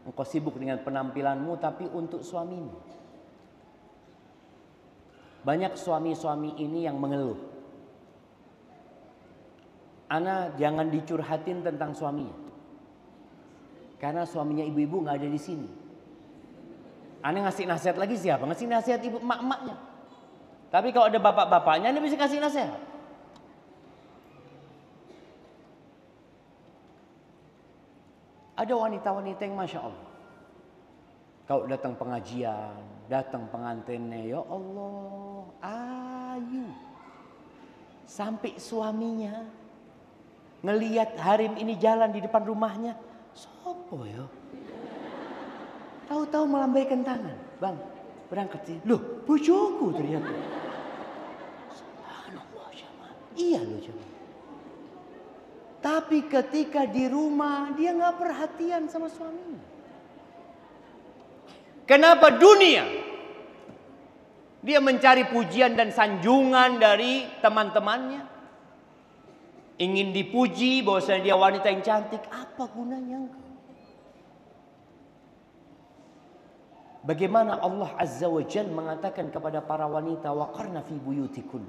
engkau sibuk dengan penampilanmu, tapi untuk suamimu. Banyak suami-suami ini yang mengeluh. Ana jangan dicurhatin tentang suaminya. Karena suaminya ibu-ibu nggak ada di sini. Ane ngasih nasihat lagi siapa? Ngasih nasihat ibu emak-emaknya. Tapi kalau ada bapak-bapaknya, ane bisa kasih nasihat. Ada wanita-wanita yang Masya Allah. Kalau datang pengajian, datang pengantinnya, ya Allah, ayu. Sampai suaminya ngelihat Harim ini jalan di depan rumahnya. Sopo ya? Tahu-tahu melambaikan tangan. Bang, berangkat sih. Loh, bojoku ternyata. Subhanallah, jemaah. Iya loh jemaah. Tapi ketika di rumah dia nggak perhatian sama suaminya. Kenapa dunia? Dia mencari pujian dan sanjungan dari teman-temannya. Ingin dipuji bahwasanya dia wanita yang cantik. Apa gunanya engkau? Bagaimana Allah Azza wa Jalla mengatakan kepada para wanita, waqarna fi buyutikun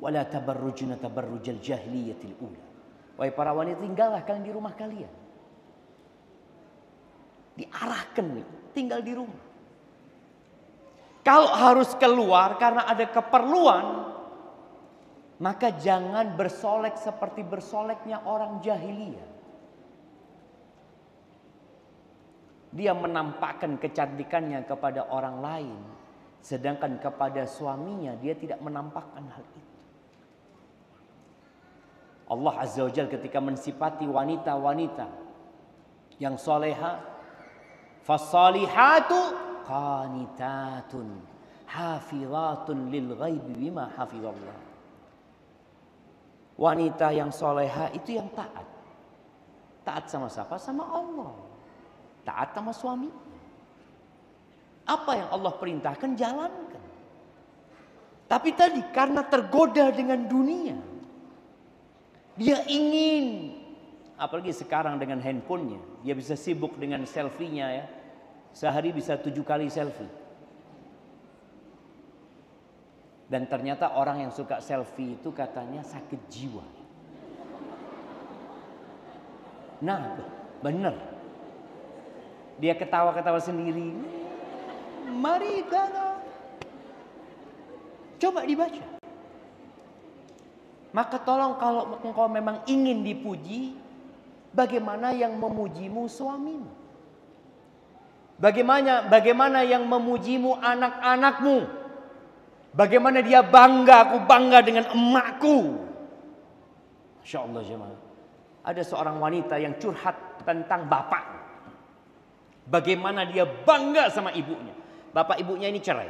wa la tabarrujna tabarrujal jahiliyatil ula. Wahai para wanita, tinggallah kalian di rumah kalian. Diarahkan nih, tinggal di rumah. Kalau harus keluar karena ada keperluan, maka jangan bersolek seperti bersoleknya orang jahiliyah. Dia menampakkan kecantikannya kepada orang lain, sedangkan kepada suaminya dia tidak menampakkan hal itu. Allah Azza wa Jalla ketika mensifati wanita-wanita yang soleha, fasalihatu qanitatun hafizatun lil ghaibi bima hafizallah. Wanita yang soleha itu yang taat. Taat sama siapa? Sama Allah. Taat sama suami. Apa yang Allah perintahkan jalankan. Tapi tadi karena tergoda dengan dunia, dia ingin, apalagi sekarang dengan handphonenya, dia bisa sibuk dengan selfie-nya ya. Sehari bisa 7 kali selfie. Dan ternyata orang yang suka selfie itu katanya sakit jiwa. Nah, benar. Dia ketawa-ketawa sendiri. Mari kita coba dibaca. Maka tolong kalau engkau memang ingin dipuji, bagaimana yang memujimu suamimu? Bagaimana yang memujimu anak-anakmu? Bagaimana dia bangga, aku bangga dengan emakku. Masya Allah jemaah. Ada seorang wanita yang curhat tentang bapak. Bagaimana dia bangga sama ibunya. Bapak ibunya ini cerai.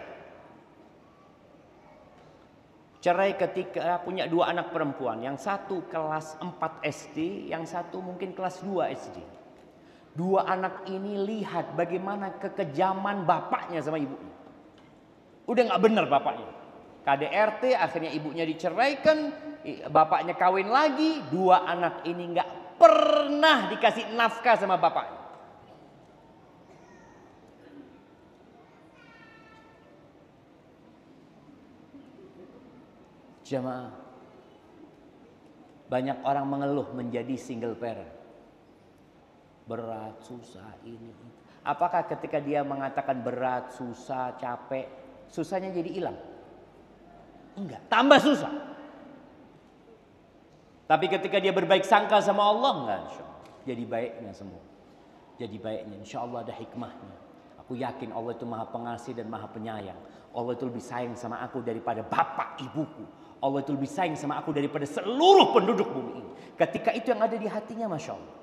Cerai ketika punya 2 anak perempuan. Yang satu kelas 4 SD, yang satu mungkin kelas 2 SD. 2 anak ini lihat bagaimana kekejaman bapaknya sama ibunya. Udah gak benar bapaknya. KDRT, akhirnya ibunya diceraikan, bapaknya kawin lagi. 2 anak ini gak pernah dikasih nafkah sama bapaknya. Jemaah, banyak orang mengeluh menjadi single parent. Berat, susah, ini. Apakah ketika dia mengatakan berat, susah, capek, susahnya jadi hilang? Enggak, tambah susah. Tapi ketika dia berbaik sangka sama Allah, enggak, insya Allah. Jadi baiknya semua. Jadi baiknya, insya Allah ada hikmahnya. Aku yakin Allah itu maha pengasih dan maha penyayang. Allah itu lebih sayang sama aku daripada bapak ibuku. Allah itu lebih sayang sama aku daripada seluruh penduduk bumi ini. Ketika itu yang ada di hatinya, Masya Allah.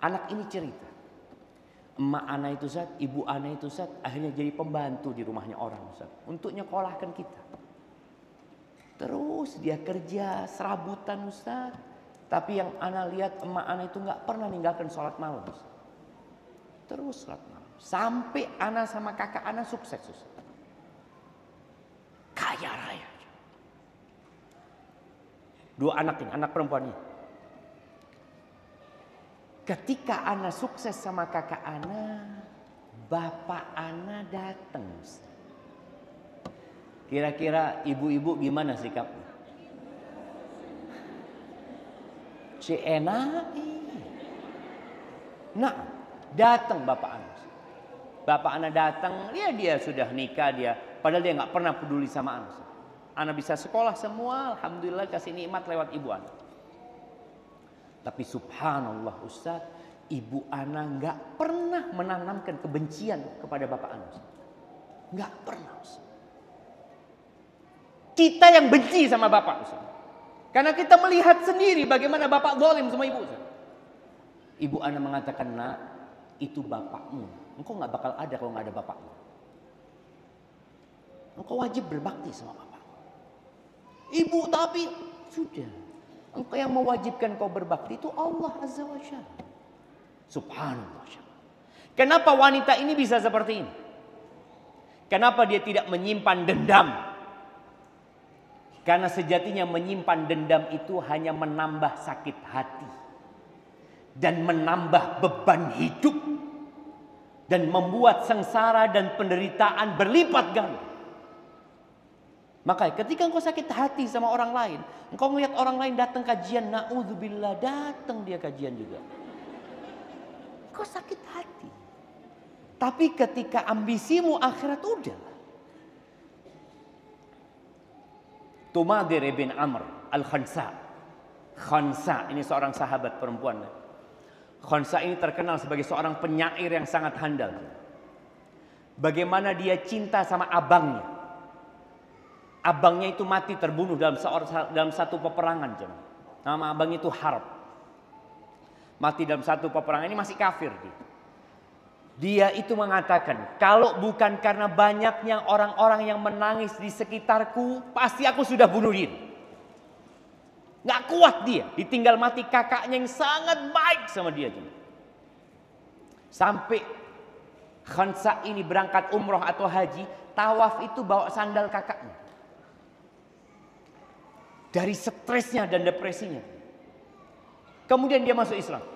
Anak ini cerita. Emak anak itu Ustaz, ibu anak itu Ustaz, akhirnya jadi pembantu di rumahnya orang Ustaz. Untuk nyekolahkan kita. Terus dia kerja serabutan Ustaz. Tapi yang anak lihat emak anak itu gak pernah meninggalkan sholat malam Ustaz. Terus sholat malam. Sampai anak sama kakak anak sukses Ustaz. Kaya raya. 2 anak ini, anak perempuan ini. Ketika anak sukses sama kakak anak, bapak anak datang. Kira-kira ibu-ibu gimana sikapnya? Enak. Nah, datang bapak anak. Bapak anak datang, dia sudah nikah dia. Padahal dia nggak pernah peduli sama anak. Anak bisa sekolah semua, alhamdulillah kasih nikmat lewat ibu anak. Tapi subhanallah Ustaz, ibu anak nggak pernah menanamkan kebencian kepada bapak anak. Nggak pernah Ustaz. Kita yang benci sama bapak Ustaz. Karena kita melihat sendiri bagaimana bapak zalim sama ibu Ustaz. Ibu anak mengatakan, nak, itu bapakmu. Engkau nggak bakal ada kalau nggak ada bapakmu. Engkau wajib berbakti sama bapak. Ibu, tapi sudah. Engkau yang mewajibkan kau berbakti itu Allah Azza wa Jalla. Subhanallah. Kenapa wanita ini bisa seperti ini? Kenapa dia tidak menyimpan dendam? Karena sejatinya menyimpan dendam itu hanya menambah sakit hati. Dan menambah beban hidup. Dan membuat sengsara dan penderitaan berlipat ganda. Maka ketika engkau sakit hati sama orang lain, engkau melihat orang lain datang kajian, na'udzubillah, datang dia kajian juga. Engkau sakit hati. Tapi ketika ambisimu akhirat, udah. Tumadir bin Amr al-Khansa. Khansa ini seorang sahabat perempuan. Khansa ini terkenal sebagai seorang penyair yang sangat handal. Bagaimana dia cinta sama abangnya. Abangnya itu mati terbunuh dalam satu peperangan. Nama abangnya itu Harb. Mati dalam satu peperangan, ini masih kafir. Dia itu mengatakan, kalau bukan karena banyaknya orang-orang yang menangis di sekitarku, pasti aku sudah bunuh diri. Gak kuat dia, ditinggal mati kakaknya yang sangat baik sama dia. Sampai Khansa ini berangkat umroh atau haji, tawaf itu bawa sandal kakaknya. Dari stresnya dan depresinya. Kemudian dia masuk Islam.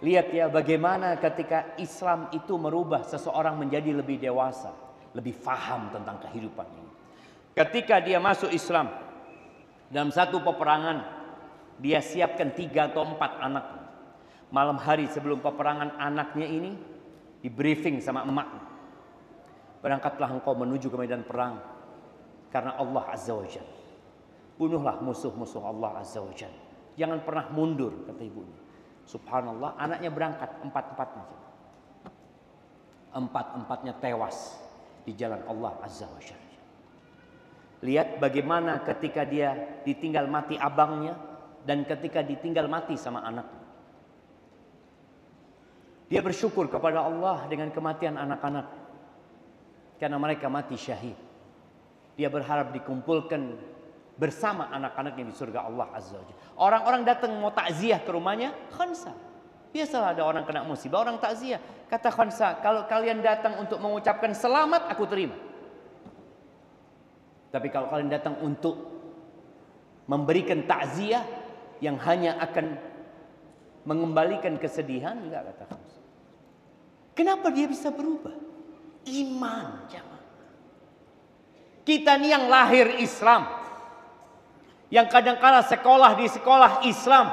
Lihat ya bagaimana ketika Islam itu merubah seseorang menjadi lebih dewasa. Lebih faham tentang kehidupan ini. Ketika dia masuk Islam. Dalam satu peperangan. Dia siapkan 3 atau 4 anak. Malam hari sebelum peperangan anaknya ini. Di briefing sama emaknya. Berangkatlah engkau menuju ke medan perang. Karena Allah Azza wa Jalla. Bunuhlah musuh-musuh Allah Azza wa Jalla. Jangan pernah mundur, kata ibunya. Subhanallah, anaknya berangkat 4-4-nya. 4-4-nya tewas di jalan Allah Azza wa Jalla. Lihat bagaimana ketika dia ditinggal mati abangnya dan ketika ditinggal mati sama anaknya. Dia bersyukur kepada Allah dengan kematian anak-anak. Karena mereka mati syahid. Dia berharap dikumpulkan bersama anak-anaknya di surga Allah Azza wa Jalla. Orang-orang datang mau takziah ke rumahnya, Khansa. Biasalah ada orang kena musibah, orang takziah. Kata Khansa, kalau kalian datang untuk mengucapkan selamat, aku terima. Tapi kalau kalian datang untuk memberikan takziah yang hanya akan mengembalikan kesedihan, enggak, kata Khansa. Kenapa dia bisa berubah? Iman, jamaah. Kita nih yang lahir Islam. Yang kadang-kala sekolah di sekolah Islam.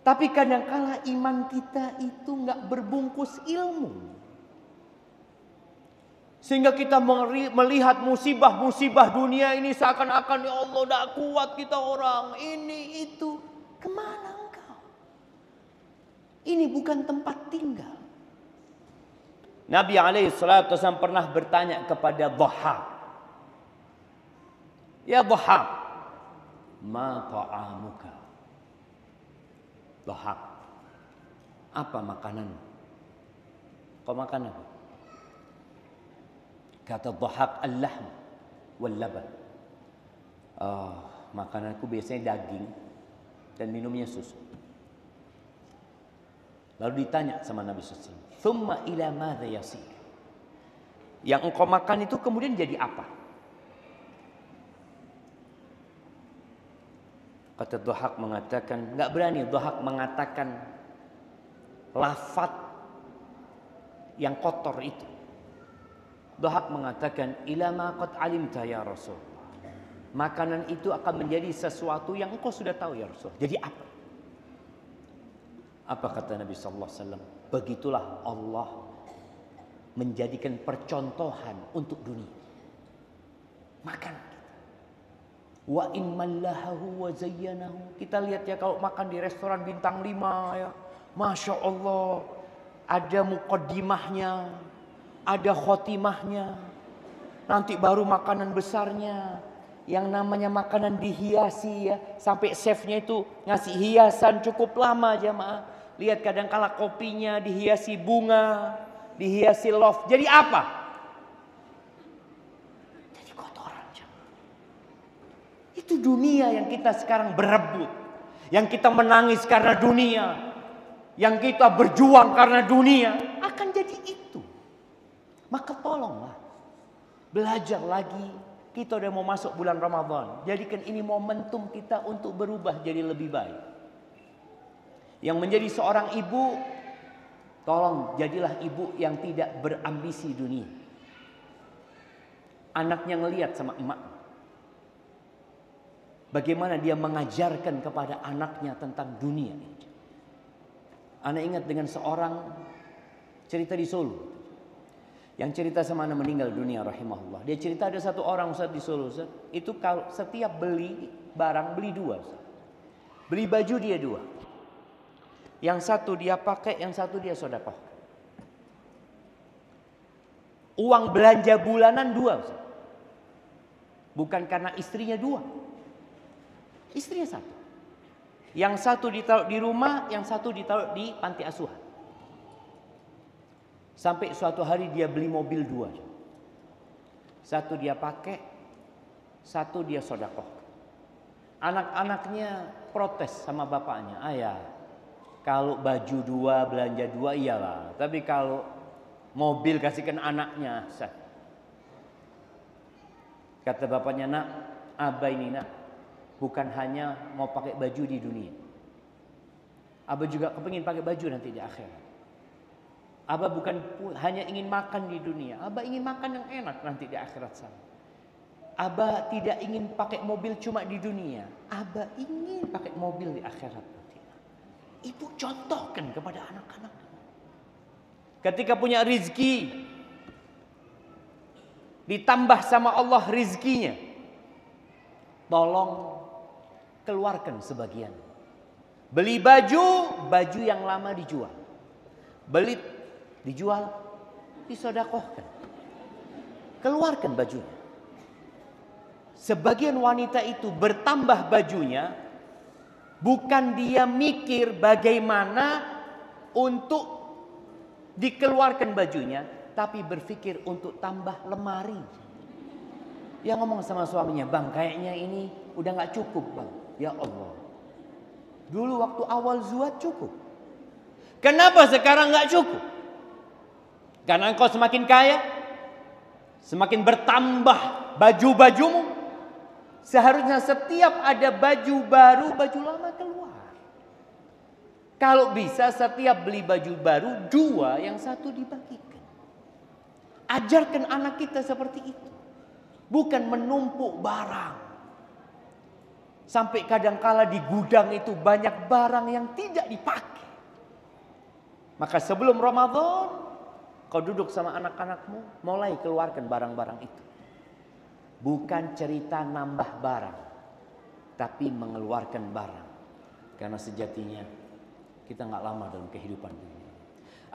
Tapi kadang-kala iman kita itu nggak berbungkus ilmu. Sehingga kita melihat musibah-musibah dunia ini seakan-akan, ya Allah, tidak kuat kita orang. Ini itu. Kemana engkau? Ini bukan tempat tinggal. Nabi SAW pernah bertanya kepada Dhahhak. Ya Dhahhak. Ma ta'amuka. Dhahhak, apa makanan? Kau makan apa? Kata Dhahhak, al-lahm wal laban. Makananku biasanya daging dan minumnya susu. Lalu ditanya sama Nabi SAW, thumma ila madza yasir? Yang engkau makan itu kemudian jadi apa? Kata Dhahhak mengatakan, nggak berani Dhahhak mengatakan lafaz yang kotor itu. Dhahhak mengatakan, ila ma qad alimta ya Rasul. Makanan itu akan menjadi sesuatu yang engkau sudah tahu ya Rasul. Jadi apa? Apa kata Nabi sallallahu alaihi wasallam? Begitulah Allah menjadikan percontohan untuk dunia. Makan. Wa in mallahahu wa zayyanahu. Kita lihat ya kalau makan di restoran bintang 5 ya. Masya Allah. Ada muqaddimahnya. Ada khotimahnya. Nanti baru makanan besarnya. Yang namanya makanan dihiasi ya. Sampai chefnya itu ngasih hiasan cukup lama jamaah. Lihat kadang-kala kopinya dihiasi bunga. Dihiasi love. Jadi apa? Jadi kotoran. Itu dunia yang kita sekarang berebut. Yang kita menangis karena dunia. Yang kita berjuang karena dunia. Akan jadi itu. Maka tolonglah. Belajar lagi. Kita udah mau masuk bulan Ramadan. Jadikan ini momentum kita untuk berubah jadi lebih baik. Yang menjadi seorang ibu, tolong jadilah ibu yang tidak berambisi dunia. Anaknya ngelihat sama emak. Bagaimana dia mengajarkan kepada anaknya tentang dunia. Anak ingat dengan seorang cerita di Solo. Yang cerita sama anak meninggal dunia rahimahullah. Dia cerita ada satu orang Ustaz di Solo Ustaz. Itu kalau setiap beli barang beli 2 Ustaz. Beli baju dia 2. Yang satu dia pakai, yang satu dia sedekah. Uang belanja bulanan 2 Ustaz. Bukan karena istrinya 2. Istrinya 1. Yang satu ditaruh di rumah, yang satu ditaruh di panti asuhan. Sampai suatu hari dia beli mobil 2. Satu dia pakai, satu dia sedekah. Anak-anaknya protes sama bapaknya. Ayah, kalau baju 2, belanja 2 iyalah. Tapi kalau mobil kasihkan anaknya. Kata bapaknya, nak, abah ini nak. Bukan hanya mau pakai baju di dunia. Abah juga kepingin pakai baju nanti di akhirat. Abah bukan hanya ingin makan di dunia. Abah ingin makan yang enak nanti di akhirat sana. Abah tidak ingin pakai mobil cuma di dunia. Abah ingin pakai mobil di akhirat nanti. Ibu contohkan kepada anak-anak. Ketika punya rizki, ditambah sama Allah rizkinya, tolong keluarkan sebagian. Beli baju, baju yang lama dijual. Beli, dijual, disedekahkan. Keluarkan bajunya. Sebagian wanita itu bertambah bajunya, bukan dia mikir bagaimana untuk dikeluarkan bajunya, tapi berpikir untuk tambah lemari. Dia ngomong sama suaminya, bang kayaknya ini udah gak cukup bang. Ya Allah, dulu waktu awal zuat cukup. Kenapa sekarang gak cukup? Karena engkau semakin kaya, semakin bertambah baju-bajumu. Seharusnya setiap ada baju baru, baju lama keluar. Kalau bisa setiap beli baju baru 2, yang 1 dibagikan. Ajarkan anak kita seperti itu. Bukan menumpuk barang. Sampai kadangkala di gudang itu banyak barang yang tidak dipakai. Maka sebelum Ramadan, kau duduk sama anak-anakmu, mulai keluarkan barang-barang itu. Bukan cerita nambah barang, tapi mengeluarkan barang. Karena sejatinya kita nggak lama dalam kehidupan ini.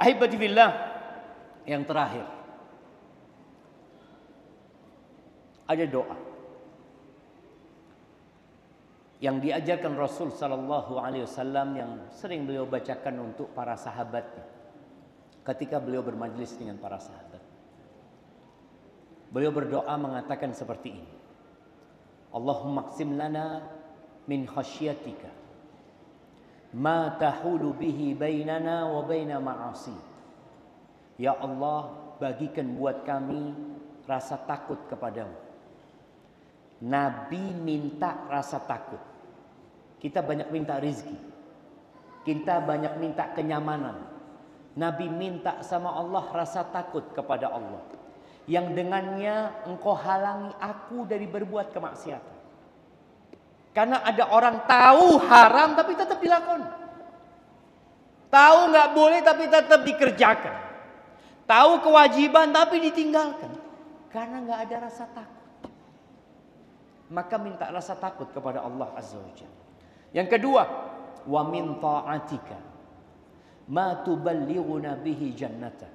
Ahibati fillah, yang terakhir, ada doa yang diajarkan Rasul Sallallahu Alaihi Wasallam yang sering beliau bacakan untuk para sahabatnya ketika beliau bermajlis dengan para sahabat. Beliau berdoa mengatakan seperti ini. Allahumma qsim lana min khasyatika ma tahulu bihi bainana wa baina ma'asi. Ya Allah, bagikan buat kami rasa takut kepadamu. Nabi minta rasa takut. Kita banyak minta rizki. Kita banyak minta kenyamanan. Nabi minta sama Allah rasa takut kepada Allah. Yang dengannya engkau halangi aku dari berbuat kemaksiatan. Karena ada orang tahu haram tapi tetap dilakukan. Tahu nggak boleh tapi tetap dikerjakan. Tahu kewajiban tapi ditinggalkan. Karena nggak ada rasa takut. Maka minta rasa takut kepada Allah Azza wa Jalla. Yang kedua, wa min ta'atika ma tuballighuna bihi jannatak.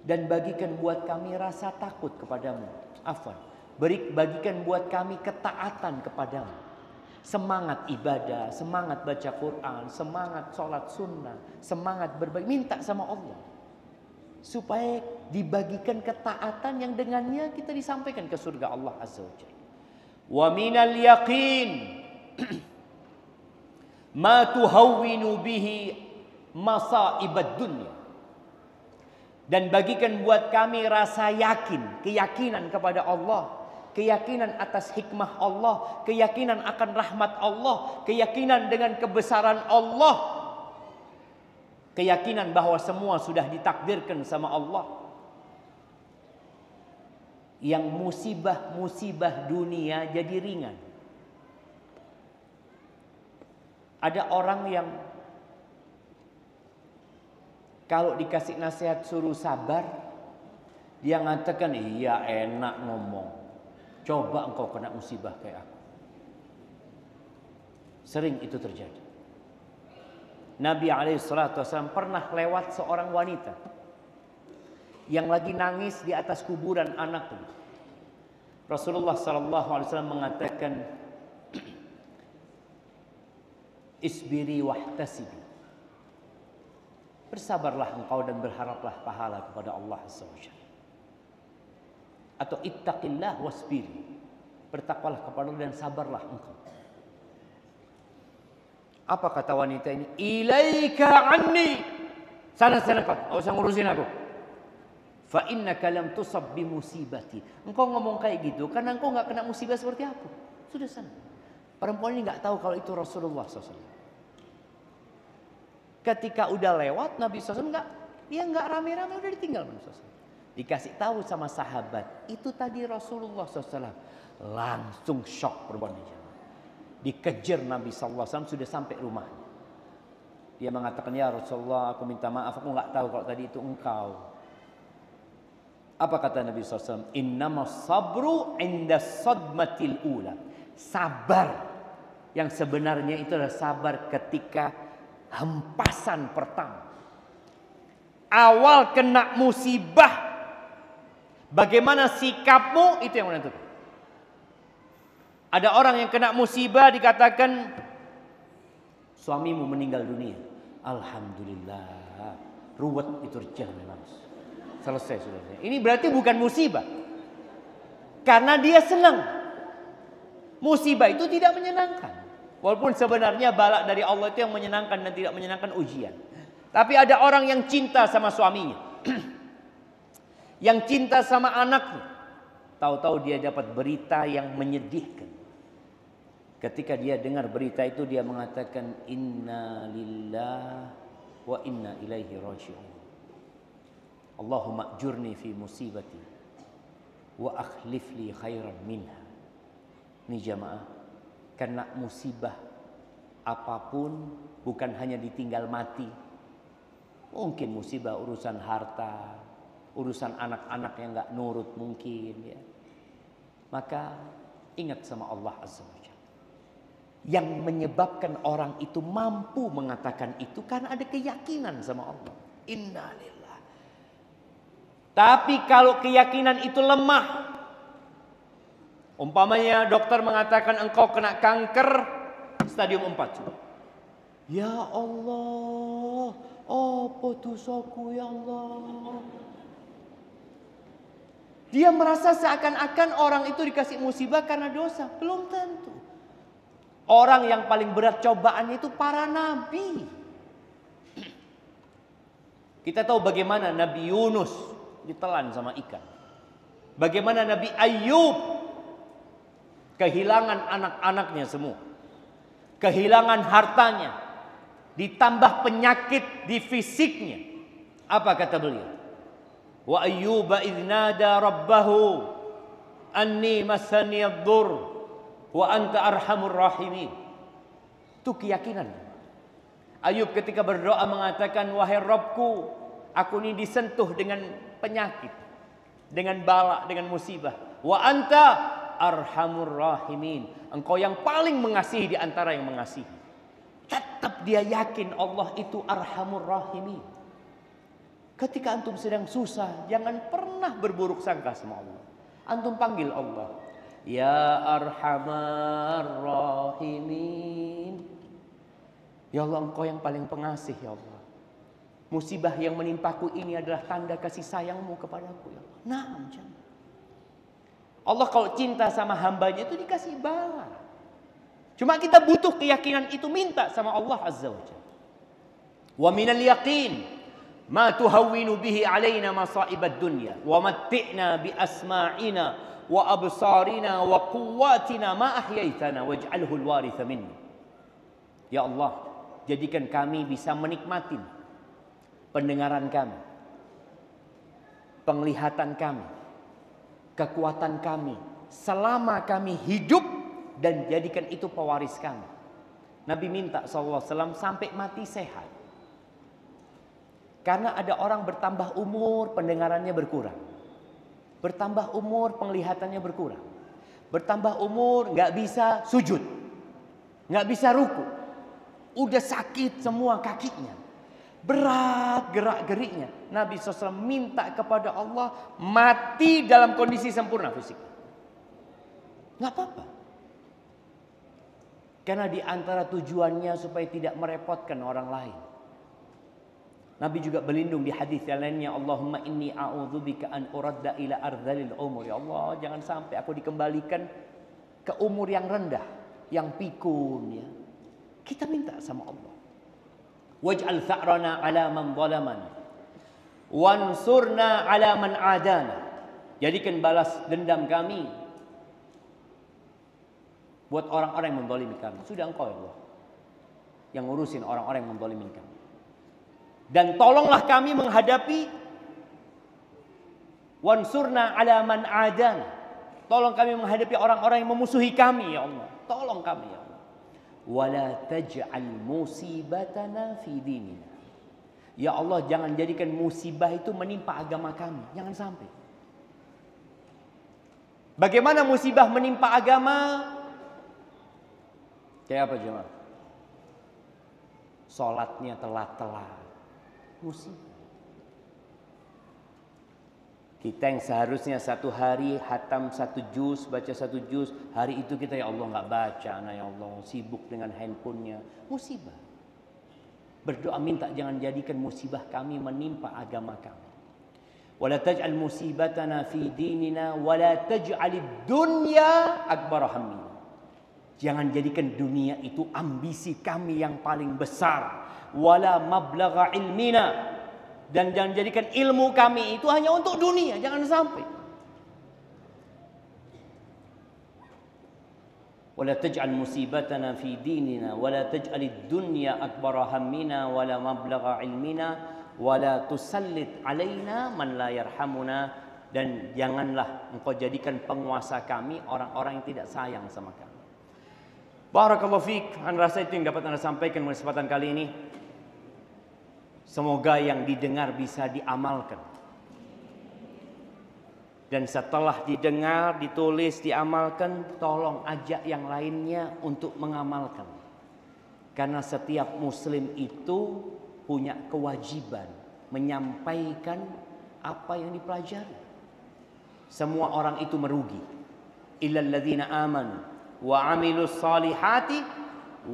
Dan bagikan buat kami rasa takut kepadamu. Bagikan buat kami ketaatan kepadamu. Semangat ibadah, semangat baca Quran, semangat sholat sunnah, semangat berbagi. Minta sama Allah. Supaya dibagikan ketaatan yang dengannya kita disampaikan ke surga Allah Azza wa Jalla. Wa minal yaqin ma tuhawwinu bihi masaibad dunya. Dan bagikan buat kami rasa yakin, keyakinan kepada Allah, keyakinan atas hikmah Allah, keyakinan akan rahmat Allah, keyakinan dengan kebesaran Allah, keyakinan bahwa semua sudah ditakdirkan sama Allah. Yang musibah-musibah dunia jadi ringan. Ada orang yang kalau dikasih nasihat suruh sabar, dia mengatakan, iya enak ngomong. Coba engkau kena musibah kayak aku. Sering itu terjadi. Nabi SAW pernah lewat seorang wanita yang lagi nangis di atas kuburan anaknya. Rasulullah SAW mengatakan, isbiri wahtasibi. Bersabarlah engkau dan berharaplah pahala kepada Allah Azza wa Jalla. Atau ittaqillah wasbiri. Bertakwalah kepada Allah dan sabarlah engkau. Apa kata wanita ini? Ilaika anni. Sana kau, enggak usah ngurusin aku. Fa innaka lam tusab bi musibati. Engkau ngomong kayak gitu karena engkau enggak kena musibah seperti aku. Sudah sana. Perempuan ini enggak tahu kalau itu Rasulullah SAW. Ketika udah lewat, Nabi SAW dia enggak rame-rame, udah ditinggal Nabi SAW. Dikasih tahu sama sahabat, itu tadi Rasulullah SAW. Langsung shock perempuan ini. Dikejar Nabi SAW sudah sampai rumahnya. Dia mengatakan, ya Rasulullah, aku minta maaf, aku enggak tahu kalau tadi itu engkau. Apa kata Nabi SAW? Innamas sabru inda sadmatil ula. Sabar yang sebenarnya itu adalah sabar ketika hempasan pertama. Awal kena musibah, bagaimana sikapmu itu yang menentukan. Ada orang yang kena musibah dikatakan suamimu meninggal dunia. Alhamdulillah, ruwet itu jalan selesai sudah. Ini berarti bukan musibah, karena dia senang. Musibah itu tidak menyenangkan. Walaupun sebenarnya balak dari Allah itu yang menyenangkan dan tidak menyenangkan ujian. Tapi ada orang yang cinta sama suaminya. Yang cinta sama anaknya. Tahu-tahu dia dapat berita yang menyedihkan. Ketika dia dengar berita itu dia mengatakan inna lillah wa inna ilaihi raji'un. Allahumma ajurni fi musibati wa akhlif li khairan minha. Ini jamaah, kena musibah apapun bukan hanya ditinggal mati. Mungkin musibah urusan harta, urusan anak-anak yang enggak nurut mungkin ya. Maka ingat sama Allah Azza wa Jalla. Yang menyebabkan orang itu mampu mengatakan itu karena ada keyakinan sama Allah. Innalillah. Tapi kalau keyakinan itu lemah, umpamanya dokter mengatakan engkau kena kanker stadium 4. Ya Allah, apa dosaku ya Allah. Dia merasa seakan-akan orang itu dikasih musibah karena dosa. Belum tentu. Orang yang paling berat cobaan itu para nabi. Kita tahu bagaimana Nabi Yunus ditelan sama ikan. Bagaimana Nabi Ayub kehilangan anak-anaknya semua. Kehilangan hartanya. Ditambah penyakit di fisiknya. Apa kata beliau? Wa ayyuba idnada rabbahu anni masani ad-dur wa anta arhamur rahimin. Itu keyakinan. Ayub ketika berdoa mengatakan, wahai Rabbku, Aku ini disentuh dengan penyakit, dengan bala, dengan musibah. Wa anta arhamur rahimin. Engkau yang paling mengasihi di antara yang mengasihi. Tetap dia yakin Allah itu arhamur rahimin. Ketika antum sedang susah, jangan pernah berburuk sangka sama Allah. Antum panggil Allah, ya arhamar rahimin. Ya Allah, engkau yang paling pengasih ya Allah. Musibah yang menimpaku ini adalah tanda kasih sayangmu kepadaku ya Allah. Nah, Allah kalau cinta sama hambanya itu dikasih bala. Cuma kita butuh keyakinan itu, minta sama Allah Azza wa Jalla. Wa minal yaqin ma tuhawwinu bihi alaina masa'ibad dunya wa matti'na bi asma'ina wa absarina wa quwwatina ma ahyaitana waj'alhu al-waritha minna. Ya Allah, jadikan kami bisa menikmati pendengaran kami, penglihatan kami, kekuatan kami selama kami hidup, dan jadikan itu pewaris kami. Nabi minta SAW sampai mati sehat. Karena ada orang bertambah umur, pendengarannya berkurang. Bertambah umur, penglihatannya berkurang. Bertambah umur, nggak bisa sujud, nggak bisa ruku, udah sakit semua kakinya, berat gerak-geriknya. Nabi SAW minta kepada Allah mati dalam kondisi sempurna fisik. Nggak apa-apa. Karena di antara tujuannya supaya tidak merepotkan orang lain. Nabi juga berlindung di hadis yang lainnya, Allahumma inni a'udzubika an uradda ila ardhalil umur. Ya Allah, jangan sampai aku dikembalikan ke umur yang rendah, yang pikun ya. Kita minta sama Allah. Waj'al tha'rana 'ala man zalamana wansurna 'ala man 'adana. Jadikan balas dendam kami buat orang-orang yang menzalimi kami. Sudah engkau ya Allah yang ngurusin orang-orang yang menzalimi kami. Dan tolonglah kami menghadapi wansurna 'ala man 'adana. Tolong kami menghadapi orang-orang yang memusuhi kami ya Allah. Tolong kami ya Allah. Wala taj'al musibatana fi dinina. Ya Allah, jangan jadikan musibah itu menimpa agama kami. Jangan sampai. Bagaimana musibah menimpa agama? Kayak apa jemaah? Salatnya telat-telat. Musibah. Kita yang seharusnya satu hari hatam satu juz, baca satu juz, hari itu kita ya Allah nggak baca, nah ya Allah sibuk dengan handphonenya, musibah. Berdoa minta jangan jadikan musibah kami menimpa agama kami. Wala taj'al musibatana fi dinina, wala taj'alid dunya akbar hammina. Jangan jadikan dunia itu ambisi kami yang paling besar. Wala mablagha ilmina. Dan jangan jadikan ilmu kami itu hanya untuk dunia. Jangan sampai. Wala taj'al musibatana fi dinina, wala taj'alid dunya akbara hammina, wala mablagha ilmina, wala tusallit alaina man la yarhamuna. Dan janganlah engkau jadikan penguasa kami orang-orang yang tidak sayang sama kami. Barakallahu fiik. Anda rasa itu yang dapat Anda sampaikan pada kesempatan kali ini. Semoga yang didengar bisa diamalkan. Dan setelah didengar, ditulis, diamalkan, tolong ajak yang lainnya untuk mengamalkan. Karena setiap muslim itu punya kewajiban menyampaikan apa yang dipelajari. Semua orang itu merugi. Illal ladzina amanu wa 'amilus salihati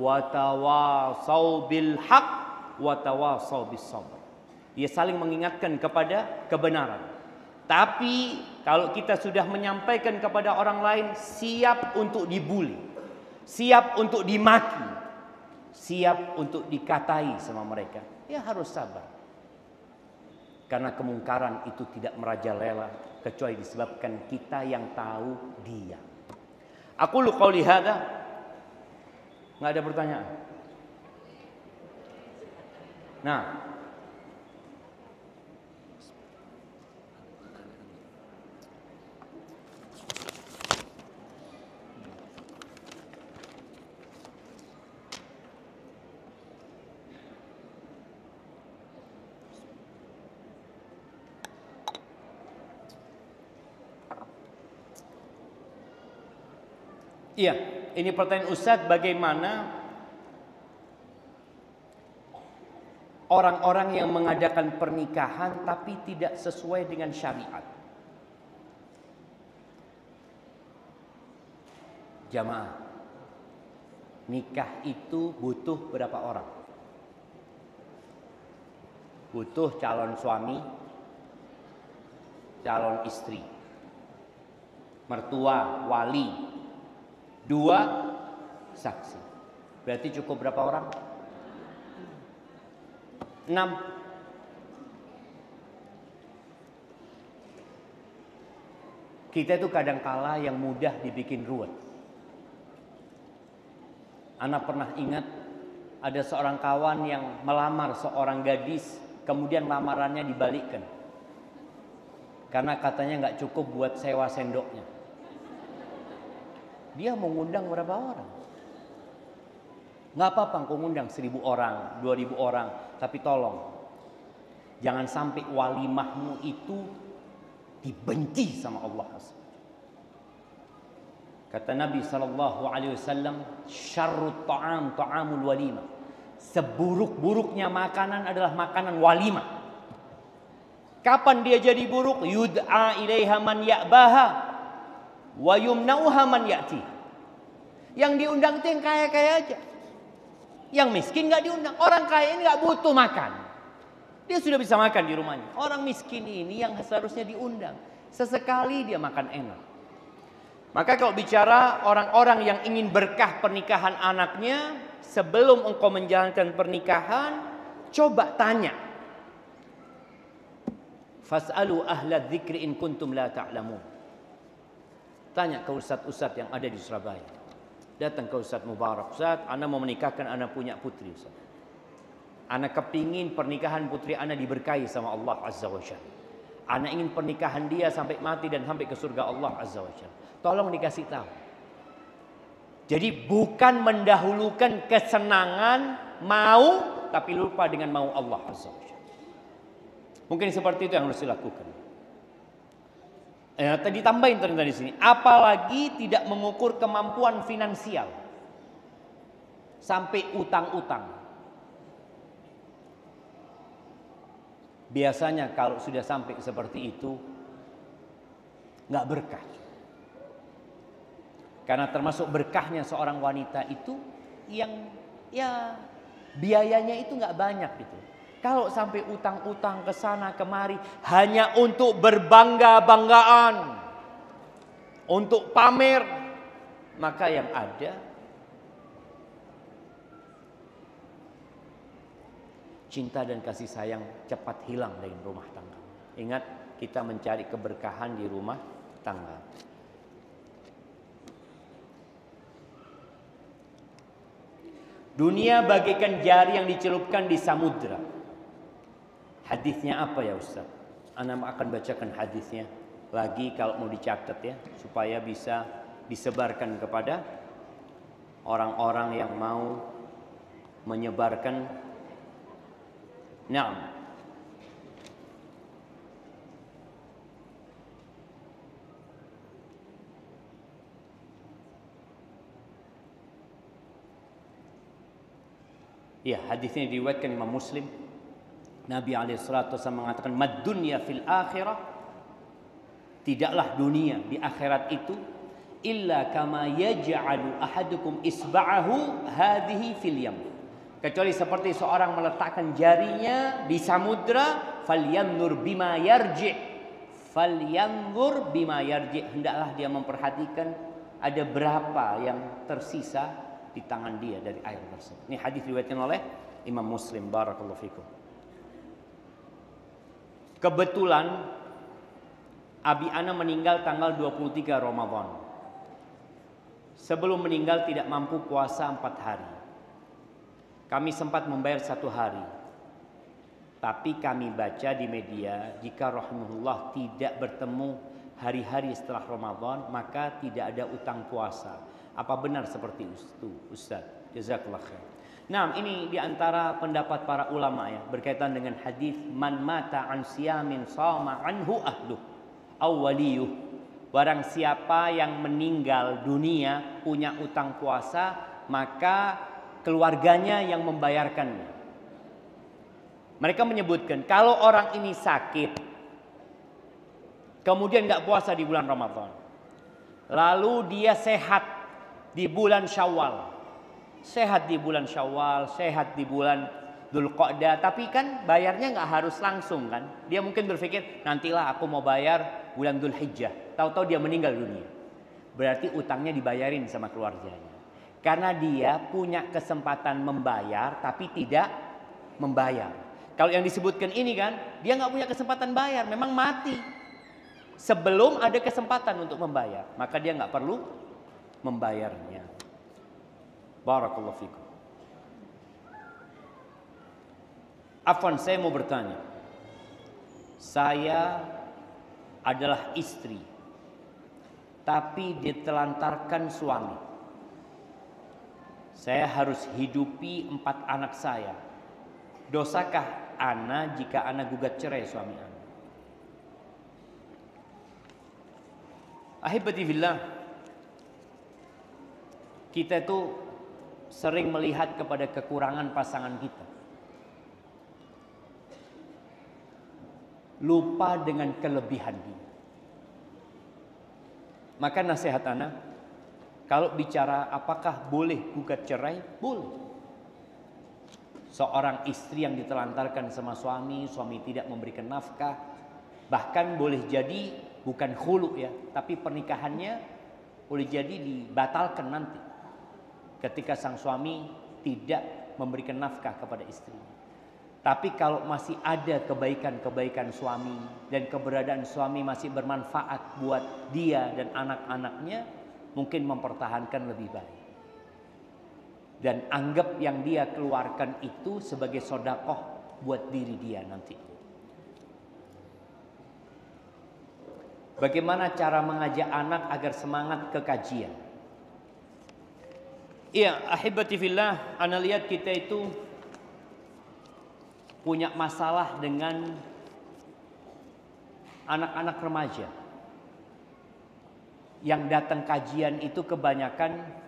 wa tawasau bil haqq wa tawasau bis sabr. Dia saling mengingatkan kepada kebenaran. Tapi kalau kita sudah menyampaikan kepada orang lain, siap untuk dibuli, siap untuk dimaki, siap untuk dikatai sama mereka, ya harus sabar. Karena kemungkaran itu tidak merajalela kecuali disebabkan kita yang tahu dia. Aku lu qauli hadza. Enggak ada pertanyaan. Nah, Iya, ini pertanyaan Ustadz, bagaimana orang-orang yang mengadakan pernikahan tapi tidak sesuai dengan syariat? Jamaah, nikah itu butuh berapa orang? Butuh calon suami, calon istri, mertua, wali, 2 saksi. Berarti cukup berapa orang? 6. Kita itu kadangkala yang mudah dibikin ruwet. Ana pernah ingat ada seorang kawan yang melamar seorang gadis, kemudian lamarannya dibalikkan karena katanya nggak cukup buat sewa sendoknya. Dia mengundang berapa orang? Nggak apa-apa engkau ngundang 1000 orang, 2000 orang, tapi tolong jangan sampai walimahmu itu dibenci sama Allah. Kata Nabi SAW, syarrut ta'am ta'amul walimah. Seburuk-buruknya makanan adalah makanan walimah. Kapan dia jadi buruk? Yud'a ilaiha man ya'baha wa yumna'uha man ya'ti. Yang diundang itu yang kaya-kaya aja. Yang miskin gak diundang. Orang kaya ini gak butuh makan. Dia sudah bisa makan di rumahnya. Orang miskin ini yang seharusnya diundang. Sesekali dia makan enak. Maka kalau bicara orang-orang yang ingin berkah pernikahan anaknya, sebelum engkau menjalankan pernikahan, coba tanya. Fas'alu ahla dzikri in kuntum la ta'lamun. Tanya ke ustaz-ustaz yang ada di Surabaya. Datang ke Ustaz Mubarak, Ustaz, ana mau menikahkan anak punya putri, Ustaz. Ana kepingin pernikahan putri ana diberkahi sama Allah Azza wa Jalla. Ana ingin pernikahan dia sampai mati dan sampai ke surga Allah Azza wa Jalla. Tolong dikasih tahu. Jadi bukan mendahulukan kesenangan mau tapi lupa dengan mau Allah Azza wa Jalla. Mungkin seperti itu yang harus dilakukan. Tadi tambahin ternyata di sini, apalagi tidak mengukur kemampuan finansial sampai utang-utang. Biasanya kalau sudah sampai seperti itu nggak berkah. Karena termasuk berkahnya seorang wanita itu yang ya biayanya itu nggak banyak gitu. Kalau sampai utang-utang ke sana kemari hanya untuk berbangga-banggaan, untuk pamer, maka yang ada cinta dan kasih sayang cepat hilang dari rumah tangga. Ingat, kita mencari keberkahan di rumah tangga. Dunia bagaikan jari yang dicelupkan di samudra. Hadisnya apa ya Ustaz? Ana akan bacakan hadisnya lagi kalau mau dicatat ya, supaya bisa disebarkan kepada orang-orang yang mau menyebarkan. Naam. Ya, hadisnya diriwayatkan Imam Muslim. Nabi SAW mengatakan, "Mad dunya fil akhirah." Tidaklah dunia di akhirat itu illa kama yaj'alu ahadukum isba'ahu hadhihi fil yam. Kecuali seperti seorang meletakkan jarinya di samudra, falyanzur bima yarji'. Falyanzur bima yarji'. Hendaklah dia memperhatikan ada berapa yang tersisa di tangan dia dari air tersebut. Ini hadis diriwayatkan oleh Imam Muslim. Barakallahu fikum. Kebetulan Abi Ana meninggal tanggal 23 Ramadan. Sebelum meninggal tidak mampu puasa 4 hari. Kami sempat membayar 1 hari. Tapi kami baca di media, jika rahimahullah tidak bertemu hari-hari setelah Ramadan, maka tidak ada utang puasa. Apa benar seperti itu, Ustaz? Jazakallah khair. Nah, ini diantara pendapat para ulama ya, berkaitan dengan hadis man mata an siyamin sama anhu ahluh aw waliyuh. barang siapa yang meninggal dunia punya utang puasa, maka keluarganya yang membayarkannya. Mereka menyebutkan kalau orang ini sakit, kemudian nggak puasa di bulan Ramadan, lalu dia sehat di bulan Syawal, sehat di bulan Syawal, sehat di bulan Dzulqa'dah, tapi kan bayarnya nggak harus langsung kan? Dia mungkin berpikir nantilah aku mau bayar bulan Dzulhijjah. Tahu-tahu dia meninggal dunia. Berarti utangnya dibayarin sama keluarganya. Karena dia punya kesempatan membayar tapi tidak membayar. Kalau yang disebutkan ini kan, dia nggak punya kesempatan bayar, memang mati. Sebelum ada kesempatan untuk membayar, maka dia nggak perlu membayarnya. Barakallahu fikum. Afwan, saya mau bertanya. Saya adalah istri, tapi ditelantarkan suami. Saya harus hidupi 4 anak saya. Dosakah ana jika ana gugat cerai suami ana? Ahibati fillah, kita itu sering melihat kepada kekurangan pasangan kita, lupa dengan kelebihan dia. Maka nasihat ana, kalau bicara apakah boleh gugat cerai, boleh. Seorang istri yang ditelantarkan sama suami, suami tidak memberikan nafkah, bahkan boleh jadi bukan khulu ya, tapi pernikahannya boleh jadi dibatalkan nanti ketika sang suami tidak memberikan nafkah kepada istrinya. Tapi kalau masih ada kebaikan-kebaikan suami dan keberadaan suami masih bermanfaat buat dia dan anak-anaknya, mungkin mempertahankan lebih baik. Dan anggap yang dia keluarkan itu sebagai sedekah buat diri dia nanti. Bagaimana cara mengajak anak agar semangat ke kajian? Iya, ahibati fillah, ana lihat kita itu punya masalah dengan anak-anak remaja. Yang datang kajian itu kebanyakan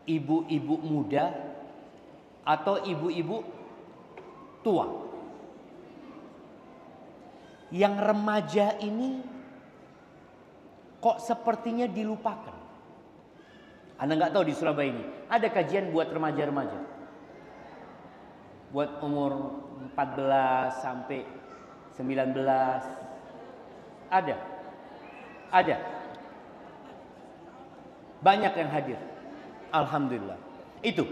ibu-ibu muda atau ibu-ibu tua. Yang remaja ini kok sepertinya dilupakan. Anda nggak tahu di Surabaya ini ada kajian buat remaja-remaja, buat umur 14 sampai 19. Ada. Banyak yang hadir. Alhamdulillah. Itu.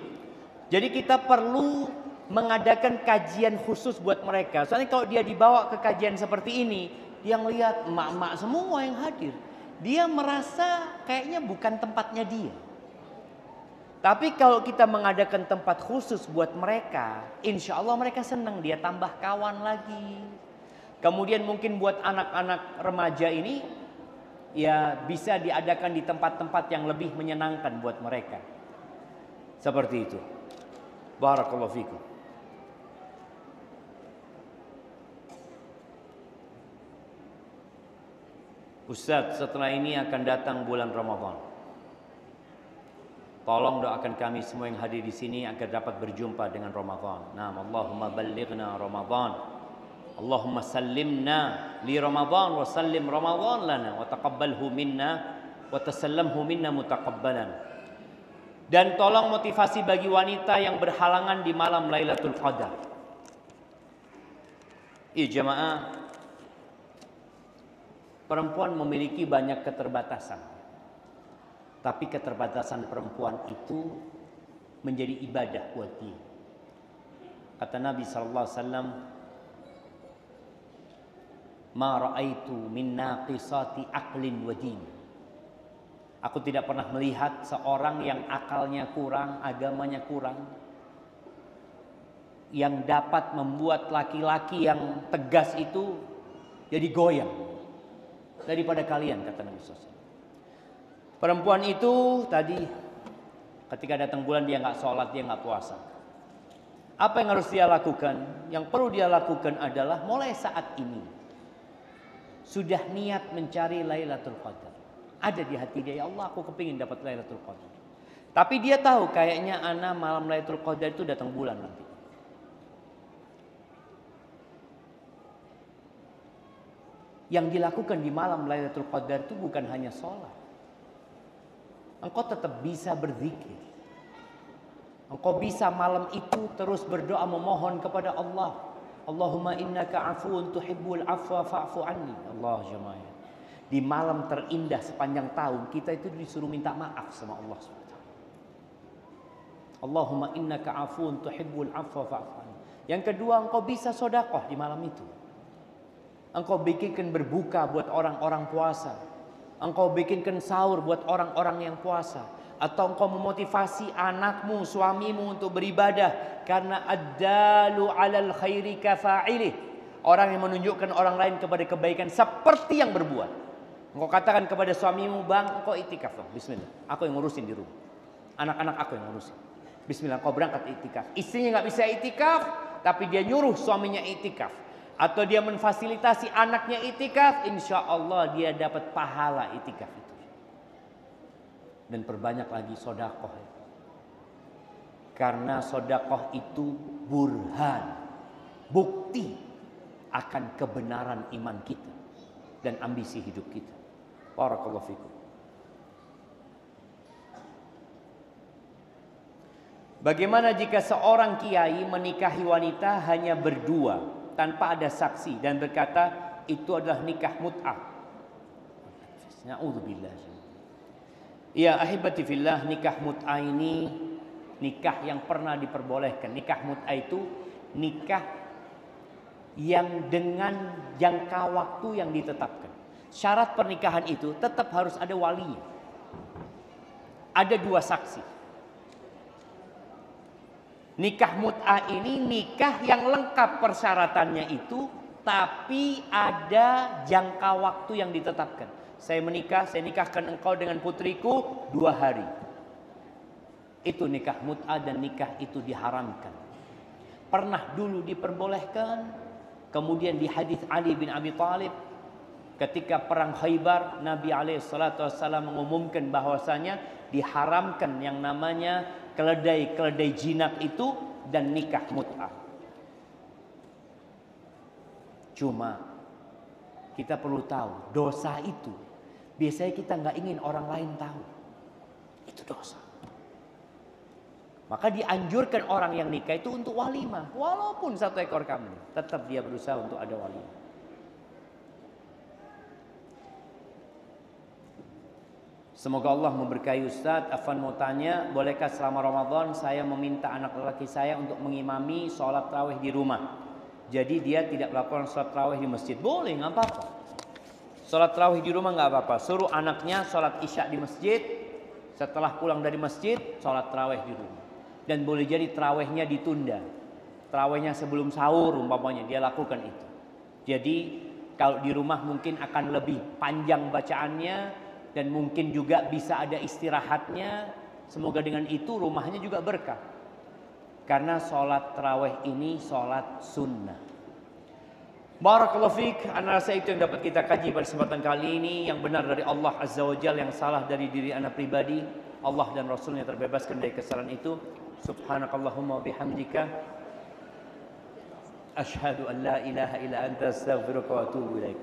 Jadi kita perlu mengadakan kajian khusus buat mereka. Soalnya kalau dia dibawa ke kajian seperti ini, dia ngelihat emak-emak semua yang hadir, dia merasa kayaknya bukan tempatnya dia. Tapi kalau kita mengadakan tempat khusus buat mereka, insya Allah mereka senang, dia tambah kawan lagi. Kemudian mungkin buat anak-anak remaja ini, ya bisa diadakan di tempat-tempat yang lebih menyenangkan buat mereka. Seperti itu. Barakallahu fikum. Ustaz, setelah ini akan datang bulan Ramadan. Tolong doakan kami semua yang hadir di sini agar dapat berjumpa dengan Ramadan. Naam, Allahumma ballighna Ramadan. Allahumma sallimna li Ramadan wa sallim Ramadan lana wa taqabbalhu minna wa tasallamhu minna mutaqabbalan. Dan tolong motivasi bagi wanita yang berhalangan di malam Lailatul Qadar. Jemaah, perempuan memiliki banyak keterbatasan. Tapi keterbatasan perempuan itu menjadi ibadah buat dia. Kata Nabi SAW, "Ma ra'aitu min naqisati aqlin wa din." Aku tidak pernah melihat seorang yang akalnya kurang, agamanya kurang, yang dapat membuat laki-laki yang tegas itu jadi goyang daripada kalian, kata Nabi SAW. Perempuan itu tadi ketika datang bulan dia nggak sholat, dia nggak puasa. Apa yang harus dia lakukan? Yang perlu dia lakukan adalah mulai saat ini sudah niat mencari Lailatul Qadar. Ada di hati dia, ya Allah aku kepingin dapat Lailatul Qadar. Tapi dia tahu kayaknya ana malam Lailatul Qadar itu datang bulan nanti. Yang dilakukan di malam Lailatul Qadar itu bukan hanya sholat. Engkau tetap bisa berzikir. Engkau bisa malam itu terus berdoa memohon kepada Allah. Allahumma innaka afuun tuhibbul afwa fa'fu anni. Allah jemaah. Di malam terindah sepanjang tahun kita itu disuruh minta maaf sama Allah SWT. Allahumma innaka afuun tuhibbul afwa fa'fu anni. Yang kedua, engkau bisa sedekah di malam itu. Engkau bikinkan berbuka buat orang-orang puasa. Engkau bikinkan sahur buat orang-orang yang puasa. Atau engkau memotivasi anakmu, suamimu untuk beribadah. Karena ad-dalu alal khairi kafa'ilih. Orang yang menunjukkan orang lain kepada kebaikan seperti yang berbuat. Engkau katakan kepada suamimu, bang, engkau itikaf dong. Bismillah, aku yang ngurusin di rumah. Anak-anak aku yang ngurusin. Bismillah, engkau berangkat itikaf. Istrinya nggak bisa itikaf, tapi dia nyuruh suaminya itikaf. Atau dia memfasilitasi anaknya itikaf, insya Allah dia dapat pahala itikaf itu. Dan perbanyak lagi sodakoh. Karena sodakoh itu burhan, bukti akan kebenaran iman kita dan ambisi hidup kita. Barakallahu fikum. Bagaimana jika seorang kiai menikahi wanita hanya berdua tanpa ada saksi dan berkata itu adalah nikah mut'ah? Na'udzubillah. Ya ahibati fillah, nikah mut'ah ini nikah yang pernah diperbolehkan. Nikah mut'ah itu nikah yang dengan jangka waktu yang ditetapkan. Syarat pernikahan itu tetap harus ada walinya. Ada dua saksi. Nikah mut'ah ini nikah yang lengkap persyaratannya itu, tapi ada jangka waktu yang ditetapkan. Saya nikahkan engkau dengan putriku 2 hari. Itu nikah mut'ah dan nikah itu diharamkan. Pernah dulu diperbolehkan, kemudian di hadis Ali bin Abi Thalib ketika perang Khaybar, Nabi SAW mengumumkan bahwasanya diharamkan yang namanya keledai jinak itu dan nikah mut'ah. Cuma kita perlu tahu dosa itu biasanya kita nggak ingin orang lain tahu. Itu dosa. Maka dianjurkan orang yang nikah itu untuk walimah, walaupun 1 ekor kambing, tetap dia berusaha untuk ada walimah. Semoga Allah memberkahi Ustadz. Afan mau tanya, bolehkah selama Ramadan saya meminta anak lelaki saya untuk mengimami sholat tarawih di rumah? Jadi dia tidak melakukan sholat tarawih di masjid. Boleh, nggak apa-apa. Sholat tarawih di rumah nggak apa-apa. Suruh anaknya sholat isya di masjid. Setelah pulang dari masjid, sholat tarawih di rumah. Dan boleh jadi tarawihnya ditunda. Tarawihnya sebelum sahur umpamanya dia lakukan itu. Jadi kalau di rumah mungkin akan lebih panjang bacaannya. Dan mungkin juga bisa ada istirahatnya. Semoga dengan itu rumahnya juga berkah. Karena sholat tarawih ini sholat sunnah. Barakallahu fiik. Ana rasa itu yang dapat kita kaji pada kesempatan kali ini. Yang benar dari Allah Azza wa Jalla, yang salah dari diri ana pribadi. Allah dan Rasulnya terbebaskan dari kesalahan itu. Subhanakallahumma wa bihamdika asyhadu an la ilaha illa anta astaghfiruka wa atubu ilaik.